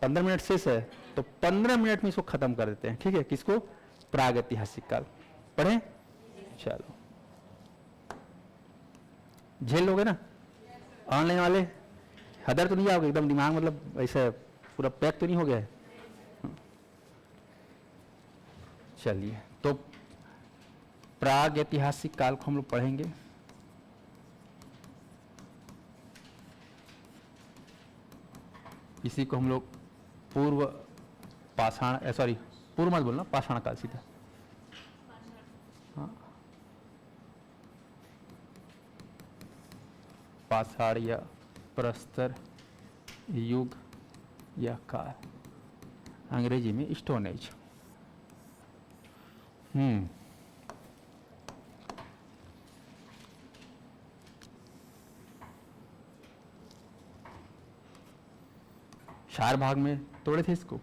15 मिनट शेष है, तो 15 मिनट में इसको खत्म कर देते हैं। ठीक है, किसको? प्रागैतिहासिक काल पढ़े। चलो झेल लोगे ना? ऑनलाइन वाले हदर तो नहीं आओगे? एकदम दिमाग मतलब ऐसे पूरा पैक तो नहीं हो गया है? चलिए, तो प्रागैतिहासिक काल को हम लोग पढ़ेंगे। इसी को हम लोग पूर्व पाषाण, सॉरी पूर्व मत बोलना, पाषाण काल सीधा। हाँ, पाषाण या प्रस्तर युग या काल, अंग्रेजी में स्टोन एज। चार भाग में तोड़े थे इसको।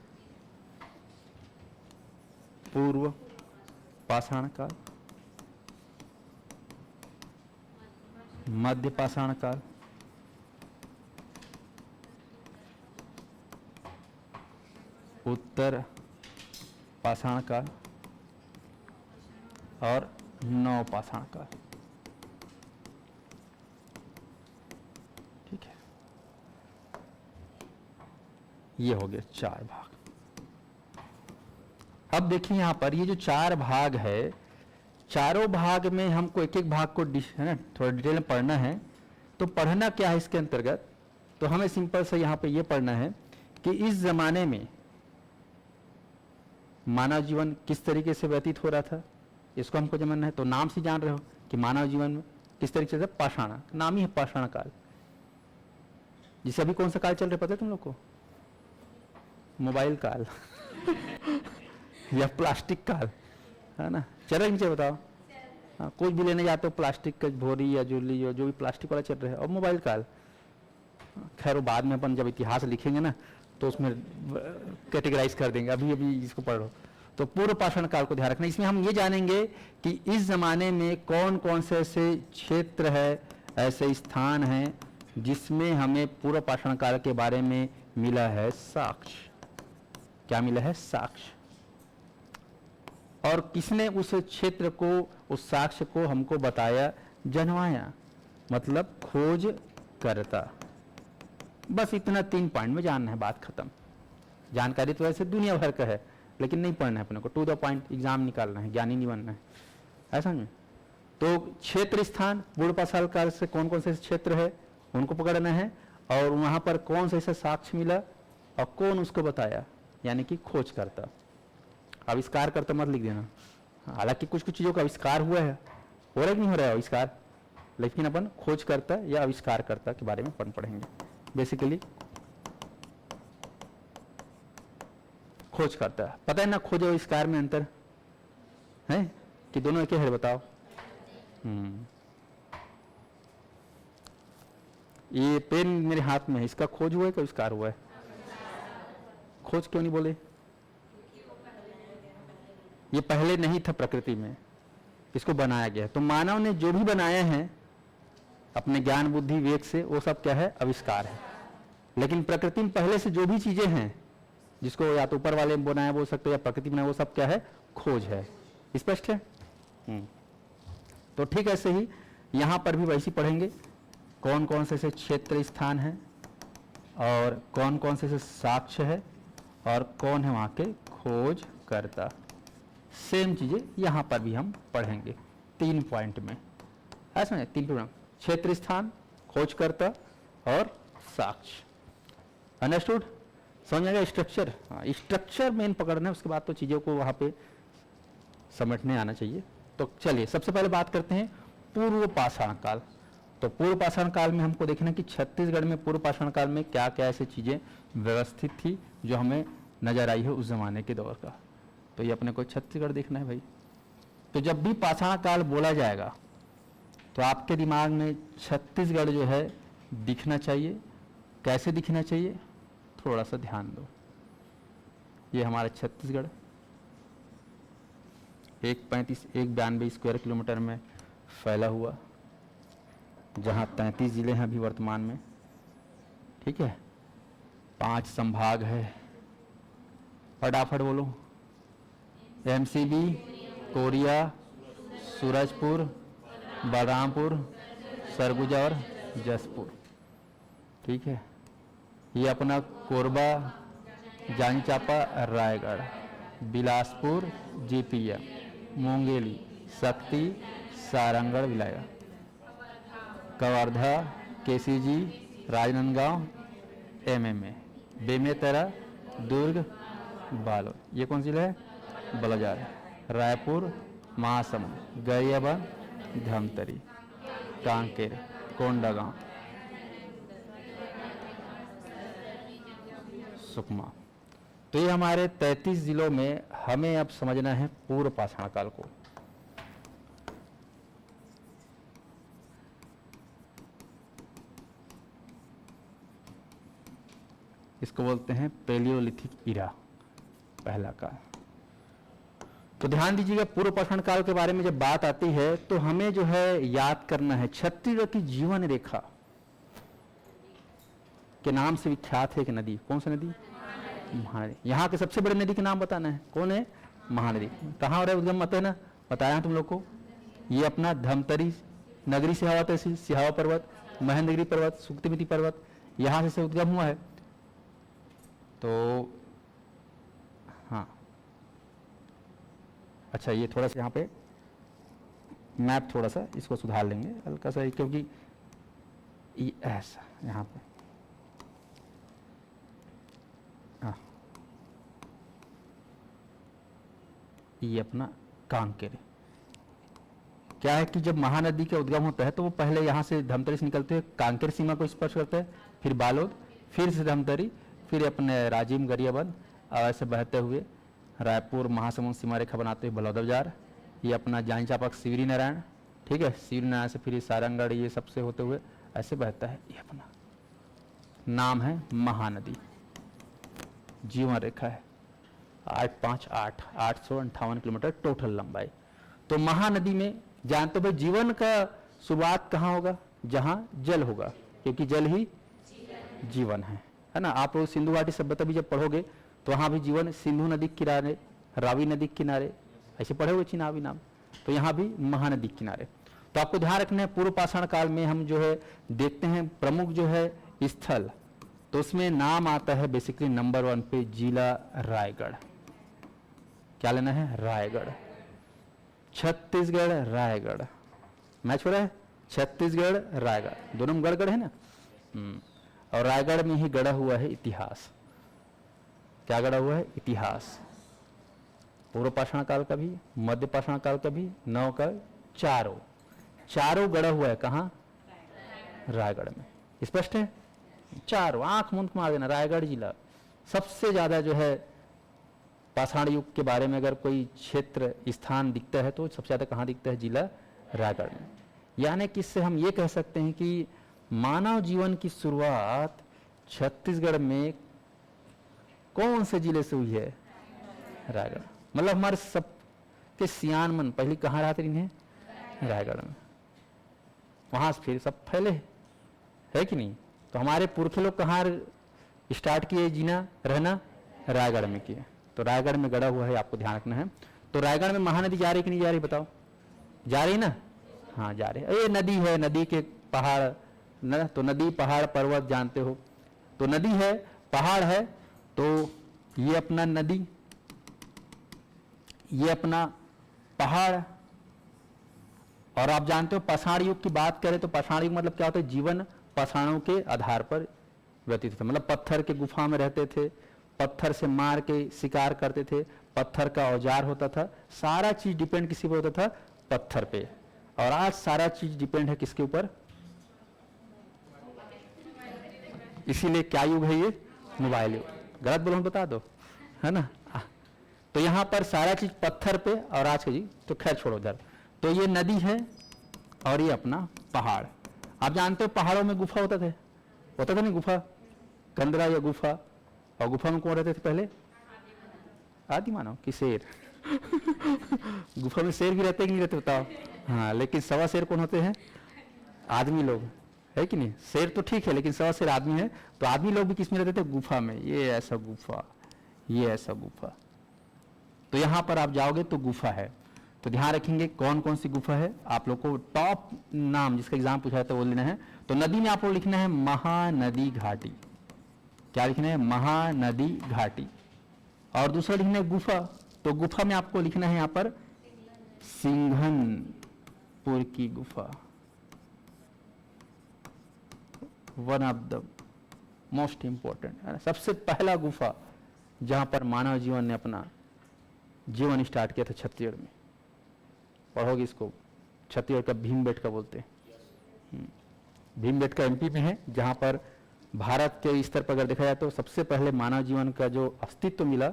पूर्व पाषाण काल, मध्य पाषाण काल, उत्तर पाषाण काल और नव पाषाण काल। ठीक है, ये हो गया 4 भाग। अब देखिए यहां पर ये जो 4 भाग है, चारों भाग में हमको एक एक भाग को है ना थोड़ा डिटेल में पढ़ना है। तो पढ़ना क्या है इसके अंतर्गत, तो हमें सिंपल से यहां पे ये पढ़ना है कि इस जमाने में मानव जीवन किस तरीके से व्यतीत हो रहा था, इसको हमको जानना है। तो नाम से जान रहे हो कि मानव जीवन में किस तरीके से पाषाण, नाम ही है पाषाण काल। जिसे अभी कौन सा काल चल रहा है पता है तुम लोग को? मोबाइल काल या प्लास्टिक काल, है ना? चलो मुझे बताओ, हाँ, कुछ भी लेने जाते हो प्लास्टिक का भोरी या झोली या जो भी प्लास्टिक वाला चल रहा है, और मोबाइल काल। खैर वो बाद में अपन जब इतिहास लिखेंगे ना तो उसमें कैटेगराइज कर देंगे, अभी अभी इसको पढ़ो। तो पूर्व पाषाण काल को ध्यान रखना। इसमें हम ये जानेंगे कि इस जमाने में कौन कौन से ऐसे क्षेत्र है, ऐसे स्थान हैं जिसमें हमें पूर्व पाषाण काल के बारे में मिला है साक्ष्य। क्या मिला है? साक्ष्य। और किसने उस क्षेत्र को, उस साक्ष्य को हमको बताया, जनवाया, मतलब खोज करता। बस इतना 3 पॉइंट में जानना है, बात खत्म। जानकारी तो वैसे दुनिया भर का है, लेकिन नहीं पढ़ना है अपने को, टू द पॉइंट एग्जाम निकालना है, ज्ञानी नहीं बनना है, ऐसा नहीं। तो क्षेत्र स्थान पूर्व पाषाण काल से कौन कौन से क्षेत्र है उनको पकड़ना है, और वहां पर कौन सा साक्ष्य मिला और कौन उसको बताया, यानी कि खोज करता। आविष्कार करता मत लिख देना, हालांकि कुछ कुछ चीजों का आविष्कार हुआ है, हो रहा है नहीं हो रहा है आविष्कार, लेकिन अपन खोज करता या आविष्कार करता के बारे में पढ़ेंगे। बेसिकली खोज करता है, पता है ना खोज और आविष्कार में अंतर है कि दोनों एक है? बताओ। ये पेन मेरे हाथ में है, इसका खोज हुआ है कि आविष्कार हुआ है? खोज क्यों नहीं बोले? ये पहले नहीं था प्रकृति में, इसको बनाया गया है। तो मानव ने जो भी बनाया है अपने ज्ञान बुद्धि विवेक से, वो सब क्या है? आविष्कार है। लेकिन प्रकृति में पहले से जो भी चीजें हैं, जिसको या तो ऊपर वाले बनाया बोल सकते हो या प्रकृति बनाया, वो सब क्या है? खोज है। स्पष्ट है? तो ठीक ऐसे ही यहां पर भी वैसे पढ़ेंगे कौन कौन से क्षेत्र स्थान है और कौन कौन से साक्ष्य है और कौन है वहां के खोज करता। सेम चीजें यहां पर भी हम पढ़ेंगे 3 पॉइंट में, ऐसा नहीं? 3 प्रोग्राम, क्षेत्र स्थान, खोज करता और साक्ष्य। अंडरस्टूड? समझ आएगा? स्ट्रक्चर, हाँ, स्ट्रक्चर मेन पकड़ना है, उसके बाद तो चीजों को वहां पे समेटने आना चाहिए। तो चलिए सबसे पहले बात करते हैं पूर्व पाषाण काल। तो पूर्व पाषाण काल में हमको देखना कि छत्तीसगढ़ में पूर्व पाषाण काल में क्या क्या ऐसी चीजें व्यवस्थित थी जो हमें नजर आई है उस जमाने के दौर का। तो ये अपने को छत्तीसगढ़ देखना है भाई। तो जब भी पाषाण काल बोला जाएगा तो आपके दिमाग में छत्तीसगढ़ जो है दिखना चाहिए। कैसे दिखना चाहिए? थोड़ा सा ध्यान दो। ये हमारा छत्तीसगढ़ 192 स्क्वायर किलोमीटर में फैला हुआ, जहां 33 जिले हैं अभी वर्तमान में, ठीक है। 5 संभाग है, फटाफट बोलो। एमसीबी, कोरिया, सूरजपुर, बलरामपुर, सरगुजा और जसपुर, ठीक है। ये अपना कोरबा, जांजगीर चांपा, रायगढ़, बिलासपुर, जीपीएम, मुंगेली, शक्ति, सारंगढ़, विलायगढ़, कवर्धा, केसीजी, राजनांदगांव, एमएमए, बेमेतरा, दुर्ग, बालोद। ये कौन सी जिला है? बलौदार, रायपुर, महासमुंद, गरियाबंद, धमतरी, कांकेर, कोंडागांव, सुकमा। तो ये हमारे 33 जिलों में हमें अब समझना है पूर्व पाषाण काल को। इसको बोलते हैं पैलियोलिथिक इरा, पहला काल। तो ध्यान दीजिएगा, पूर्व पाषाण काल के बारे में जब बात आती है तो हमें जो है याद करना है छत्तीसगढ़ की जीवन रेखा के नाम से विख्यात है एक नदी। कौन सी नदी? महानदी। यहाँ के सबसे बड़े नदी के नाम बताना है। कौन है? महानदी। कहाँ हो रहा है उद्गम? मत है ना, बताया तुम लोग को। ये अपना धमतरी नगरी से हवा तहसील, सिहावा पर्वत, महेंद्रगिरी पर्वत, सुक्तिमिति पर्वत, यहाँ से उद्गम हुआ है। तो हाँ, अच्छा ये थोड़ा सा यहाँ पे मैप थोड़ा सा इसको सुधार लेंगे हल्का सा, क्योंकि ये ऐसा यहाँ पे ये अपना कांकेर। क्या है कि जब महानदी का उद्गम होता है तो वो पहले यहाँ से धमतरी से निकलते हुए कांकेर सीमा को स्पर्श करता है, फिर बालोद, फिर से धमतरी, फिर अपने राजिम गरियाबंद और ऐसे बहते हुए रायपुर महासमुंद सीमा रेखा बनाते हुए बलौदाबाजार, ये अपना जानी चापाक शिवरी नारायण, ठीक है, शिवरी नारायण से फिर सारंगगढ़, ये सबसे होते हुए ऐसे बहता है। ये अपना नाम है महानदी, जीवन रेखा है 858 किलोमीटर टोटल लंबाई। तो महानदी में जानते हो भाई जीवन का शुरुआत कहाँ होगा? जहाँ जल होगा, क्योंकि जल ही जीवन है ना। आप लोग सिंधु घाटी सभ्यता भी जब पढ़ोगे तो वहाँ भी जीवन सिंधु नदी के किनारे, रावी नदी के किनारे ऐसे पढ़े हुए चिनाबी नाम, तो यहाँ भी महानदी के किनारे। तो आपको ध्यान रखना है पूर्व पाषाण काल में हम जो है देखते हैं प्रमुख जो है स्थल, तो उसमें नाम आता है बेसिकली नंबर 1 पे जिला रायगढ़। क्या लेना है? रायगढ़। छत्तीसगढ़ रायगढ़, मैच हो रहा है, छत्तीसगढ़ रायगढ़, दोनों में गढ़ है ना। और रायगढ़ में ही गढ़ा हुआ है इतिहास। क्या गढ़ा हुआ है? इतिहास। पूर्व पाषाण काल का भी, मध्य पाषाण काल का भी, नव का, चारों गढ़ा हुआ है। कहाँ? रायगढ़ में। स्पष्ट है? चारों आंख मूंद मार देना। रायगढ़ जिला सबसे ज्यादा जो है पाषाण युग के बारे में अगर कोई क्षेत्र स्थान दिखता है तो सबसे ज्यादा कहाँ दिखता है? जिला रायगढ़ में। यानी कि इससे हम ये कह सकते हैं कि मानव जीवन की शुरुआत छत्तीसगढ़ में कौन से जिले से हुई है? रायगढ़। मतलब हमारे सबके सियान मन पहले कहाँ रहते हैं? रायगढ़ में। वहां से फिर सब फैले है कि नहीं? तो हमारे पुरखे लोग कहाँ स्टार्ट किए जीना रहना? रायगढ़ में किए। तो रायगढ़ में गड़ा हुआ है, आपको ध्यान रखना है। तो रायगढ़ में महानदी जा रही कि नहीं जा रही? बताओ। जा रही ना? हाँ जा रही है। ये नदी है, नदी के पहाड़ न, तो नदी पहाड़ पर्वत जानते हो। तो नदी है, पहाड़ है, तो ये अपना नदी, ये अपना पहाड़। और आप जानते हो पाषाण युग की बात करें तो पाषाण युग मतलब क्या होता है? जीवन पाषाणों के आधार पर व्यतीत होता। मतलब पत्थर के गुफा में रहते थे, पत्थर से मार के शिकार करते थे, पत्थर का औजार होता था, सारा चीज डिपेंड किसी पर होता था? पत्थर पे। और आज सारा चीज डिपेंड है किसके ऊपर? इसीलिए क्या युग है ये? मोबाइल युग। गलत बोलो बता दो, है ना। तो यहां पर सारा चीज पत्थर पे, और आज का जी तो खैर छोड़ो उधर। तो ये नदी है और ये अपना पहाड़। आप जानते हो पहाड़ों में गुफा होता था नहीं? गुफा, कंदरा या गुफा। और गुफा में कौन रहते थे पहले? आदि मानव कि शेर? गुफा में शेर भी रहते कि नहीं रहते बताओ? हाँ, लेकिन सवा शेर कौन होते हैं? आदमी लोग, है कि नहीं? शेर तो ठीक है, लेकिन सवा शेर आदमी है। तो आदमी लोग भी किस में रहते थे? गुफा में। ये ऐसा गुफा, ये ऐसा गुफा। तो यहां पर आप जाओगे तो गुफा है। तो ध्यान रखेंगे कौन कौन सी गुफा है। आप लोग को टॉप नाम जिसका एग्जाम पूछा था वो लेना है। तो नदी में आपको लिखना है महानदी घाटी। क्या लिखना है? महानदी घाटी। और दूसरा लिखना है गुफा। तो गुफा में आपको लिखना है यहां पर सिंघनपुर की गुफा। One of the most important, सबसे पहला गुफा जहां पर मानव जीवन ने अपना जीवन स्टार्ट किया था छत्तीसगढ़ में। पढ़ोगे इसको, छत्तीसगढ़ का भीमबेटका बोलते हैं। भीमबेटका एमपी में है, जहां पर भारत के स्तर पर अगर देखा जाए तो सबसे पहले मानव जीवन का जो अस्तित्व मिला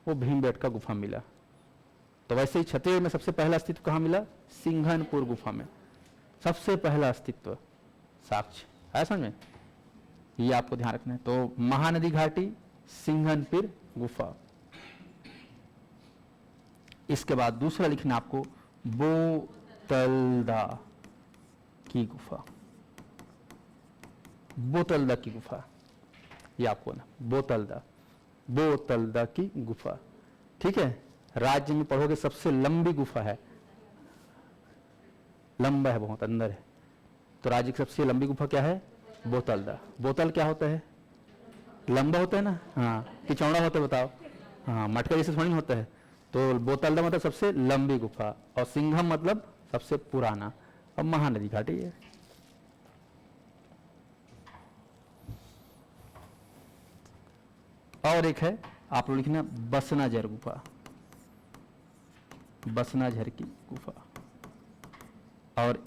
वो भीमबेटका गुफा मिला। तो वैसे ही छत्तीसगढ़ में सबसे पहला अस्तित्व कहाँ मिला? सिंघनपुर गुफा में सबसे पहला अस्तित्व साक्ष्य है। समझ में? ये आपको ध्यान रखना है। तो महानदी घाटी, सिंघनपुर गुफा। इसके बाद दूसरा लिखना आपको बोतलदा की गुफा। बोतलदा की गुफा, ये आपको ना बोतलदा की गुफा, ठीक है। राज्य में पढ़ोगे सबसे लंबी गुफा है, लंबा है, बहुत अंदर है। तो राज्य की सबसे लंबी गुफा क्या है? बोतलदा। बोतल क्या होता है? लंबा होता है ना, हाँ, कि चौड़ा होता है बताओ? हाँ, मटका जैसे थोड़ी होता है। तो बोतलदा मतलब सबसे लंबी गुफा, और सिंघम मतलब सबसे पुराना, और महानदी घाटी है। और एक है, आप लोग लिखना बसनाझर गुफा, बसनाझर की गुफा। और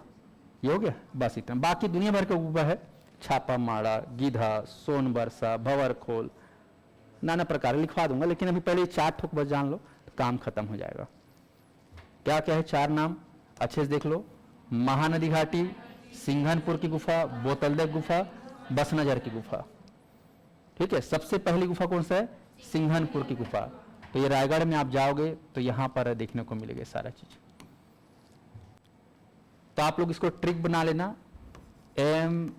ये हो गया, बस इतना। बाकी दुनिया भर का गुफा है, छापा माड़ा, गीधा, सोनबरसा, भंवरखोल, नाना प्रकार लिखवा दूंगा, लेकिन अभी पहले 4 ठोक बस जान लो तो काम खत्म हो जाएगा। क्या क्या है 4 नाम अच्छे से देख लो, महानदी घाटी, सिंघनपुर की गुफा, बोतलदा गुफा, बसनाझर की गुफा। ठीक है, सबसे पहली गुफा कौन सा है? सिंघनपुर की गुफा। तो ये रायगढ़ में आप जाओगे तो यहां पर देखने को मिलेगा सारा चीज। तो आप लोग इसको ट्रिक बना लेना, MBBS।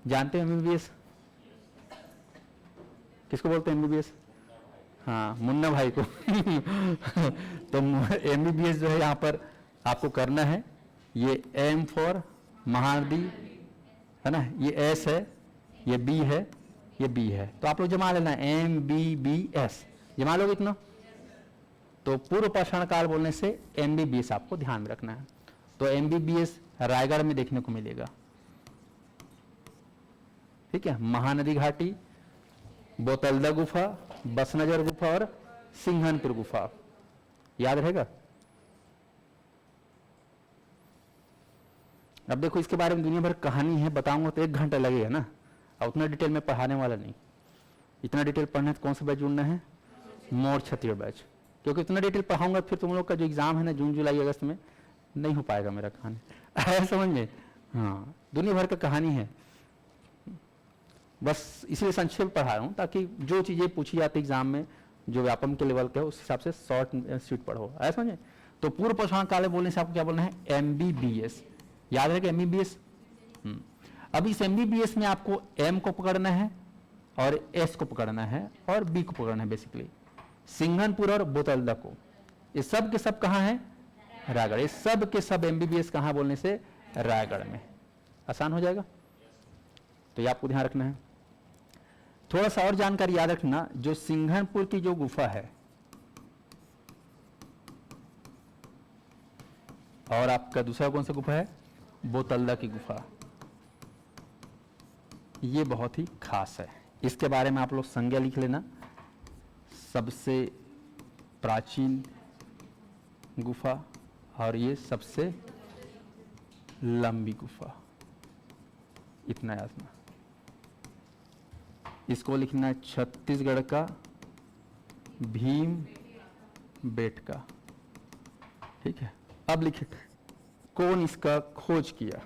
जानते हैं MBBS किसको बोलते हैं? MBBS, हाँ, मुन्ना भाई को। तो MBBS जो है यहाँ पर आपको करना है, ये M फॉर महानदी है ना, ये S है, ये B है, ये B है। तो आप लोग जमा लेना MBBS, जमा लोगे इतना। तो पूर्व पाषाण काल बोलने से MBBS आपको ध्यान में रखना है। तो MBBS रायगढ़ में देखने को मिलेगा। ठीक है, महानदी घाटी, बोतलदा गुफा, बसनाझर गुफा और सिंघनपुर गुफा, याद रहेगा। अब देखो इसके बारे में दुनिया भर कहानी है, बताऊंगा तो 1 घंटा लगेगा ना, और उतना डिटेल में पढ़ाने वाला नहीं। इतना डिटेल पढ़ना है तो कौन सा बैच जुड़ना है? मोर क्षत्रिय बैच, क्योंकि इतना डिटेल पढ़ाऊंगा फिर तुम लोग का जो एग्जाम है ना जून जुलाई अगस्त में, नहीं हो पाएगा मेरा कहानी। है समझ में? हाँ, दुनिया भर का कहानी है, बस इसलिए संक्षेप पढ़ा रहा हूँ ताकि जो चीजें पूछी जाती एग्जाम में जो व्यापम के लेवल के उस हिसाब से शॉर्ट स्वीट पढ़ो, ऐसा समझे। तो पूर्व पाषाण काल बोलने से आपको क्या बोलना है? MBBS, याद है कि MBBS। अब इस MBBS में आपको M को पकड़ना है और S को पकड़ना है और B को पकड़ना है, बेसिकली सिंघनपुर और बोतलदा को। ये सब के सब कहाँ है? रायगढ़। ये सब के सब MBBS कहाँ बोलने से? रायगढ़ में। आसान हो जाएगा, तो ये आपको ध्यान रखना है। थोड़ा सा और जानकारी याद रखना, जो सिंघनपुर की जो गुफा है और आपका दूसरा कौन सा गुफा है? बोतलदा की गुफा, ये बहुत ही खास है। इसके बारे में आप लोग संज्ञा लिख लेना, सबसे प्राचीन गुफा और ये सबसे लंबी गुफा, इतना याद रखना। इसको लिखना है छत्तीसगढ़ का भीम बेटका। ठीक है, अब लिखे कौन इसका खोज किया,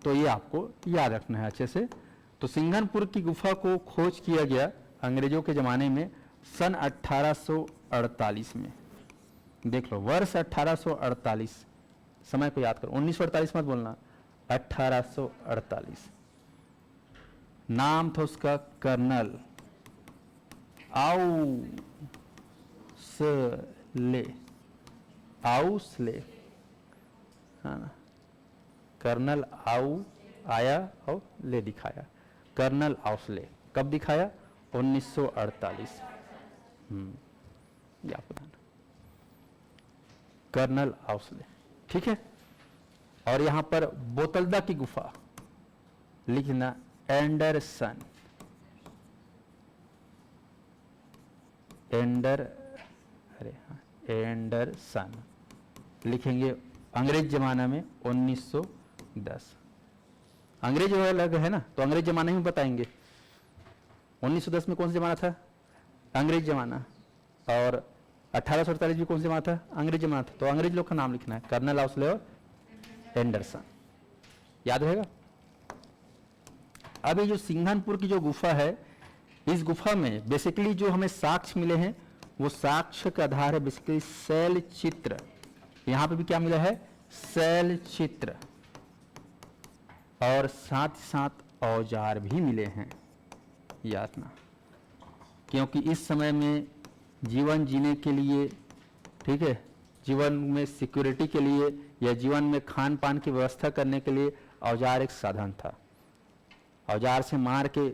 तो ये आपको याद रखना है अच्छे से। तो सिंघनपुर की गुफा को खोज किया गया अंग्रेजों के जमाने में सन 1848 में। देख लो, वर्ष 1848, समय को याद करो, 1948 मत बोलना, 1848। नाम था उसका कर्नल आउसले, हाँ ना, कर्नल आया और ले दिखाया, कर्नल आउसले। कब दिखाया? 1948। ये आपको ध्यान, कर्नल आउसले। ठीक है, और यहां पर बोतलदा की गुफा लिखना एंडरसन, एंडरसन लिखेंगे। अंग्रेज जमाना में 1910, अंग्रेज अलग है ना, तो अंग्रेज जमाना ही बताएंगे। 1910 में कौन सा जमाना था? अंग्रेज जमाना। और 1848 भी कौन सा जमाना था? अंग्रेज जमाना था। तो अंग्रेज लोग का नाम लिखना है, कर्नल आउसले और एंडरसन, याद रहेगा। अब ये जो सिंघनपुर की जो गुफा है, इस गुफा में बेसिकली जो हमें साक्ष्य मिले हैं वो साक्ष्य का आधार है बेसिकली शैल चित्र। यहां पे भी क्या मिला है? शैल चित्र, और साथ ही साथ औजार भी मिले हैं, याद रखना। क्योंकि इस समय में जीवन जीने के लिए, ठीक है, जीवन में सिक्योरिटी के लिए या जीवन में खान पान की व्यवस्था करने के लिए औजार एक साधन था। औजार से मार के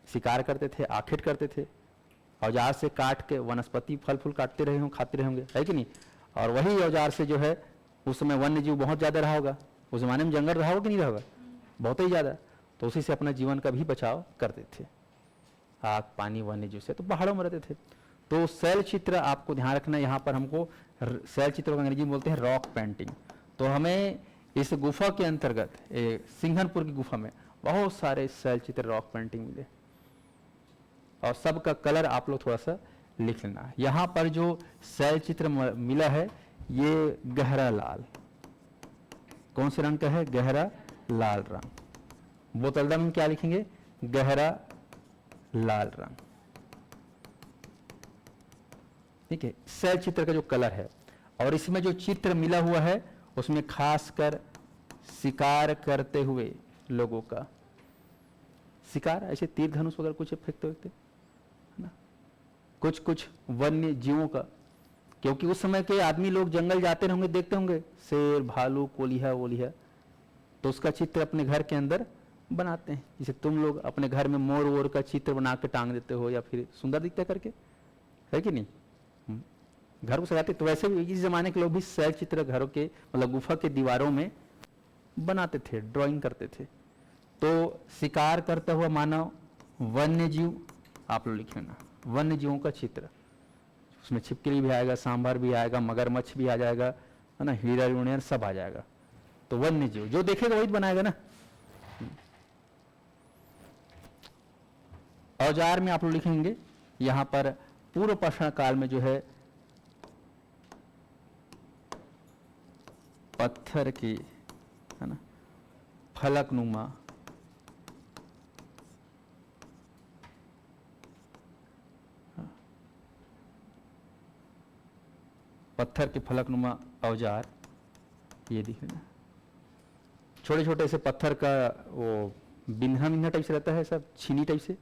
शिकार करते थे, आखेट करते थे, औजार से काट के वनस्पति फल फूल काटते रहे हों, खाते रहे होंगे, है कि नहीं। और वही औजार से जो है उस समय वन्य जीव बहुत ज़्यादा रहा होगा, उस जमाने में जंगल रहा होगा कि नहीं रहा होगा, बहुत ही ज़्यादा, तो उसी से अपना जीवन का भी बचाव करते थे, आग पानी वन्य जीव से, तो पहाड़ों में रहते थे। तो शैल चित्र आपको ध्यान रखना, यहाँ पर हमको शैल चित्र को अंग्रेजी में बोलते हैं रॉक पेंटिंग। तो हमें इस गुफा के अंतर्गत सिंघनपुर की गुफा में बहुत सारे शैल चित्र रॉक पेंटिंग मिले, और सबका कलर आप लोग थोड़ा सा लिख लेना। यहाँ पर जो शैल चित्र मिला है ये गहरा लाल, कौन से रंग का है, गहरा लाल रंग। बोतलदा में क्या लिखेंगे, गहरा लाल रंग, ठीक है, शैल चित्र का जो कलर है। और इसमें जो चित्र मिला हुआ है उसमें खासकर शिकार करते हुए लोगों का, शिकार ऐसे तीर धनुष वगैरह कुछ फेंकते है ना, कुछ कुछ वन्य जीवों का, क्योंकि उस समय के आदमी लोग जंगल जाते होंगे, देखते होंगे शेर भालू कोलिया वोलिया, तो उसका चित्र अपने घर के अंदर बनाते हैं। जैसे तुम लोग अपने घर में मोर वोर का चित्र बना के टांग देते हो, या फिर सुंदर दिखता करके, है कि नहीं, घर को सजाते। तो वैसे भी इस जमाने के लोग भी शैल चित्र घरों के मतलब गुफा के दीवारों में बनाते थे, ड्राइंग करते थे। तो शिकार करता हुआ मानव, वन्य जीव, आप लोग लिखे ना, वन्य जीवों का चित्र, उसमें छिपकली भी आएगा, सांभर भी आएगा, मगरमच्छ भी आ जाएगा, है ना, हिरण उड़न सब आ जाएगा। तो वन्य जीव जो देखेगा वही बनाएगा ना। औजार में आप लोग लिखेंगे यहां पर पूर्व पाषाण काल में जो है पत्थर की, है ना, फलकनुमा, पत्थर के फलकनुमा औजार, ये दिखे ना, छोटे छोटे से पत्थर का वो बिन्हा बिन्हा टाइप से रहता है, सब छीनी टाइप से,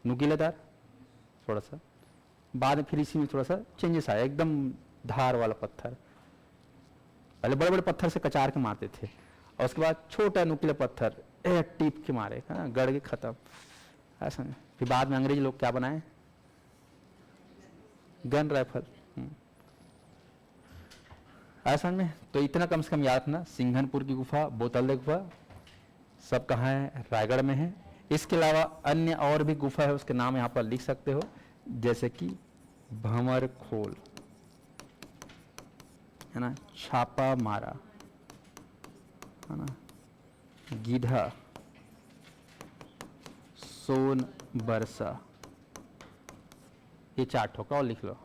नुकीलादार थोड़ा सा, बाद में फिर इसी में थोड़ा सा चेंजेस आया, एकदम धार वाला पत्थर। पहले बड़े बड़े पत्थर से कचार के मारते थे, और उसके बाद छोटा नुकीला पत्थर टीप के मारे, गड़ के खत्म, ऐसा। फिर बाद में अंग्रेज लोग क्या बनाए, गन राइफल, ऐसा में। तो इतना कम से कम याद रखना, सिंघनपुर की गुफा, बोतलदा गुफा सब कहाँ है, रायगढ़ में है। इसके अलावा अन्य और भी गुफा है, उसके नाम यहाँ पर लिख सकते हो, जैसे कि भंवर खोल, है ना, छापा मारा, है ना, गीधा, सोन बरसा, ये 4 ठोका और लिख लो।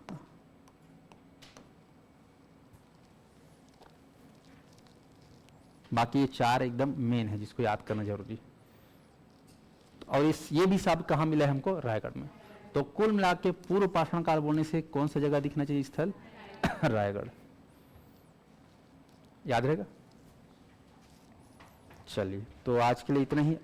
बाकी ये 4 एकदम मेन है जिसको याद करना जरूरी। और ये भी सब कहाँ मिला है हमको, रायगढ़ में। तो कुल मिला के पूर्व पाषाण काल बोलने से कौन सा जगह दिखना चाहिए स्थल, रायगढ़, याद रहेगा। चलिए, तो आज के लिए इतना ही।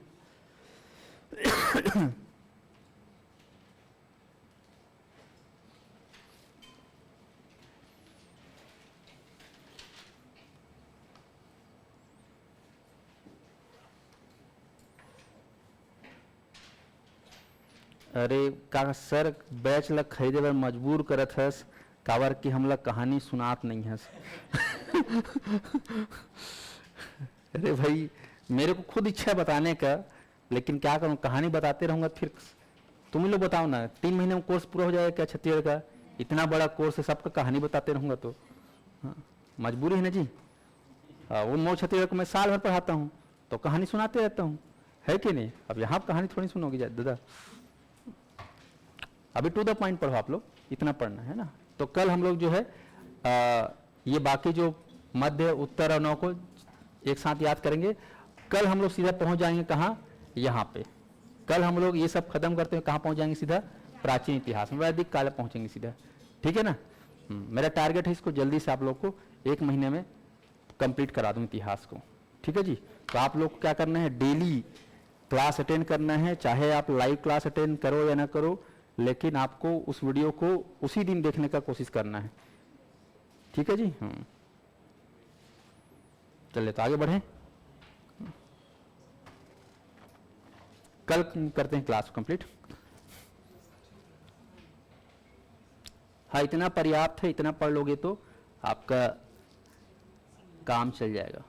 अरे का सर बैच लग खरीदे बर मजबूर करत हस, काबर कि हमला कहानी सुनात नहीं हस। अरे भाई, मेरे को खुद इच्छा है बताने का, लेकिन क्या करूं, कहानी बताते रहूंगा फिर तुम ही लोग बताओ ना, 3 महीने में कोर्स पूरा हो जाएगा क्या छत्तीसगढ़ का, इतना बड़ा कोर्स है, सबका कहानी बताते रहूंगा तो मजबूरी है ना जी। वो मो छत्तीसगढ़ को मैं साल भर पढ़ाता हूँ, तो कहानी सुनाते रहता हूँ, है कि नहीं। अब यहाँ कहानी थोड़ी सुनोगी दादा, अभी टू द पॉइंट पढ़ो आप लोग, इतना पढ़ना है ना। तो कल हम लोग जो है ये बाकी जो मध्य उत्तर और नौ को एक साथ याद करेंगे। कल हम लोग सीधा पहुंच जाएंगे कहाँ, यहाँ पे। कल हम लोग ये सब खत्म करते हैं, कहाँ पहुंच जाएंगे, सीधा प्राचीन इतिहास में, वैदिक काल पहुंचेंगे सीधा, ठीक है ना। मेरा टारगेट है इसको जल्दी से आप लोग को 1 महीने में कंप्लीट करा दूं इतिहास को, ठीक है जी। तो आप लोग को क्या करना है, डेली क्लास अटेंड करना है, चाहे आप लाइव क्लास अटेंड करो या ना करो, लेकिन आपको उस वीडियो को उसी दिन देखने का कोशिश करना है, ठीक है जी। चलिए तो आगे बढ़ें। कल करते हैं क्लास कंप्लीट। हाँ, इतना पर्याप्त है, इतना पढ़ लोगे तो आपका काम चल जाएगा।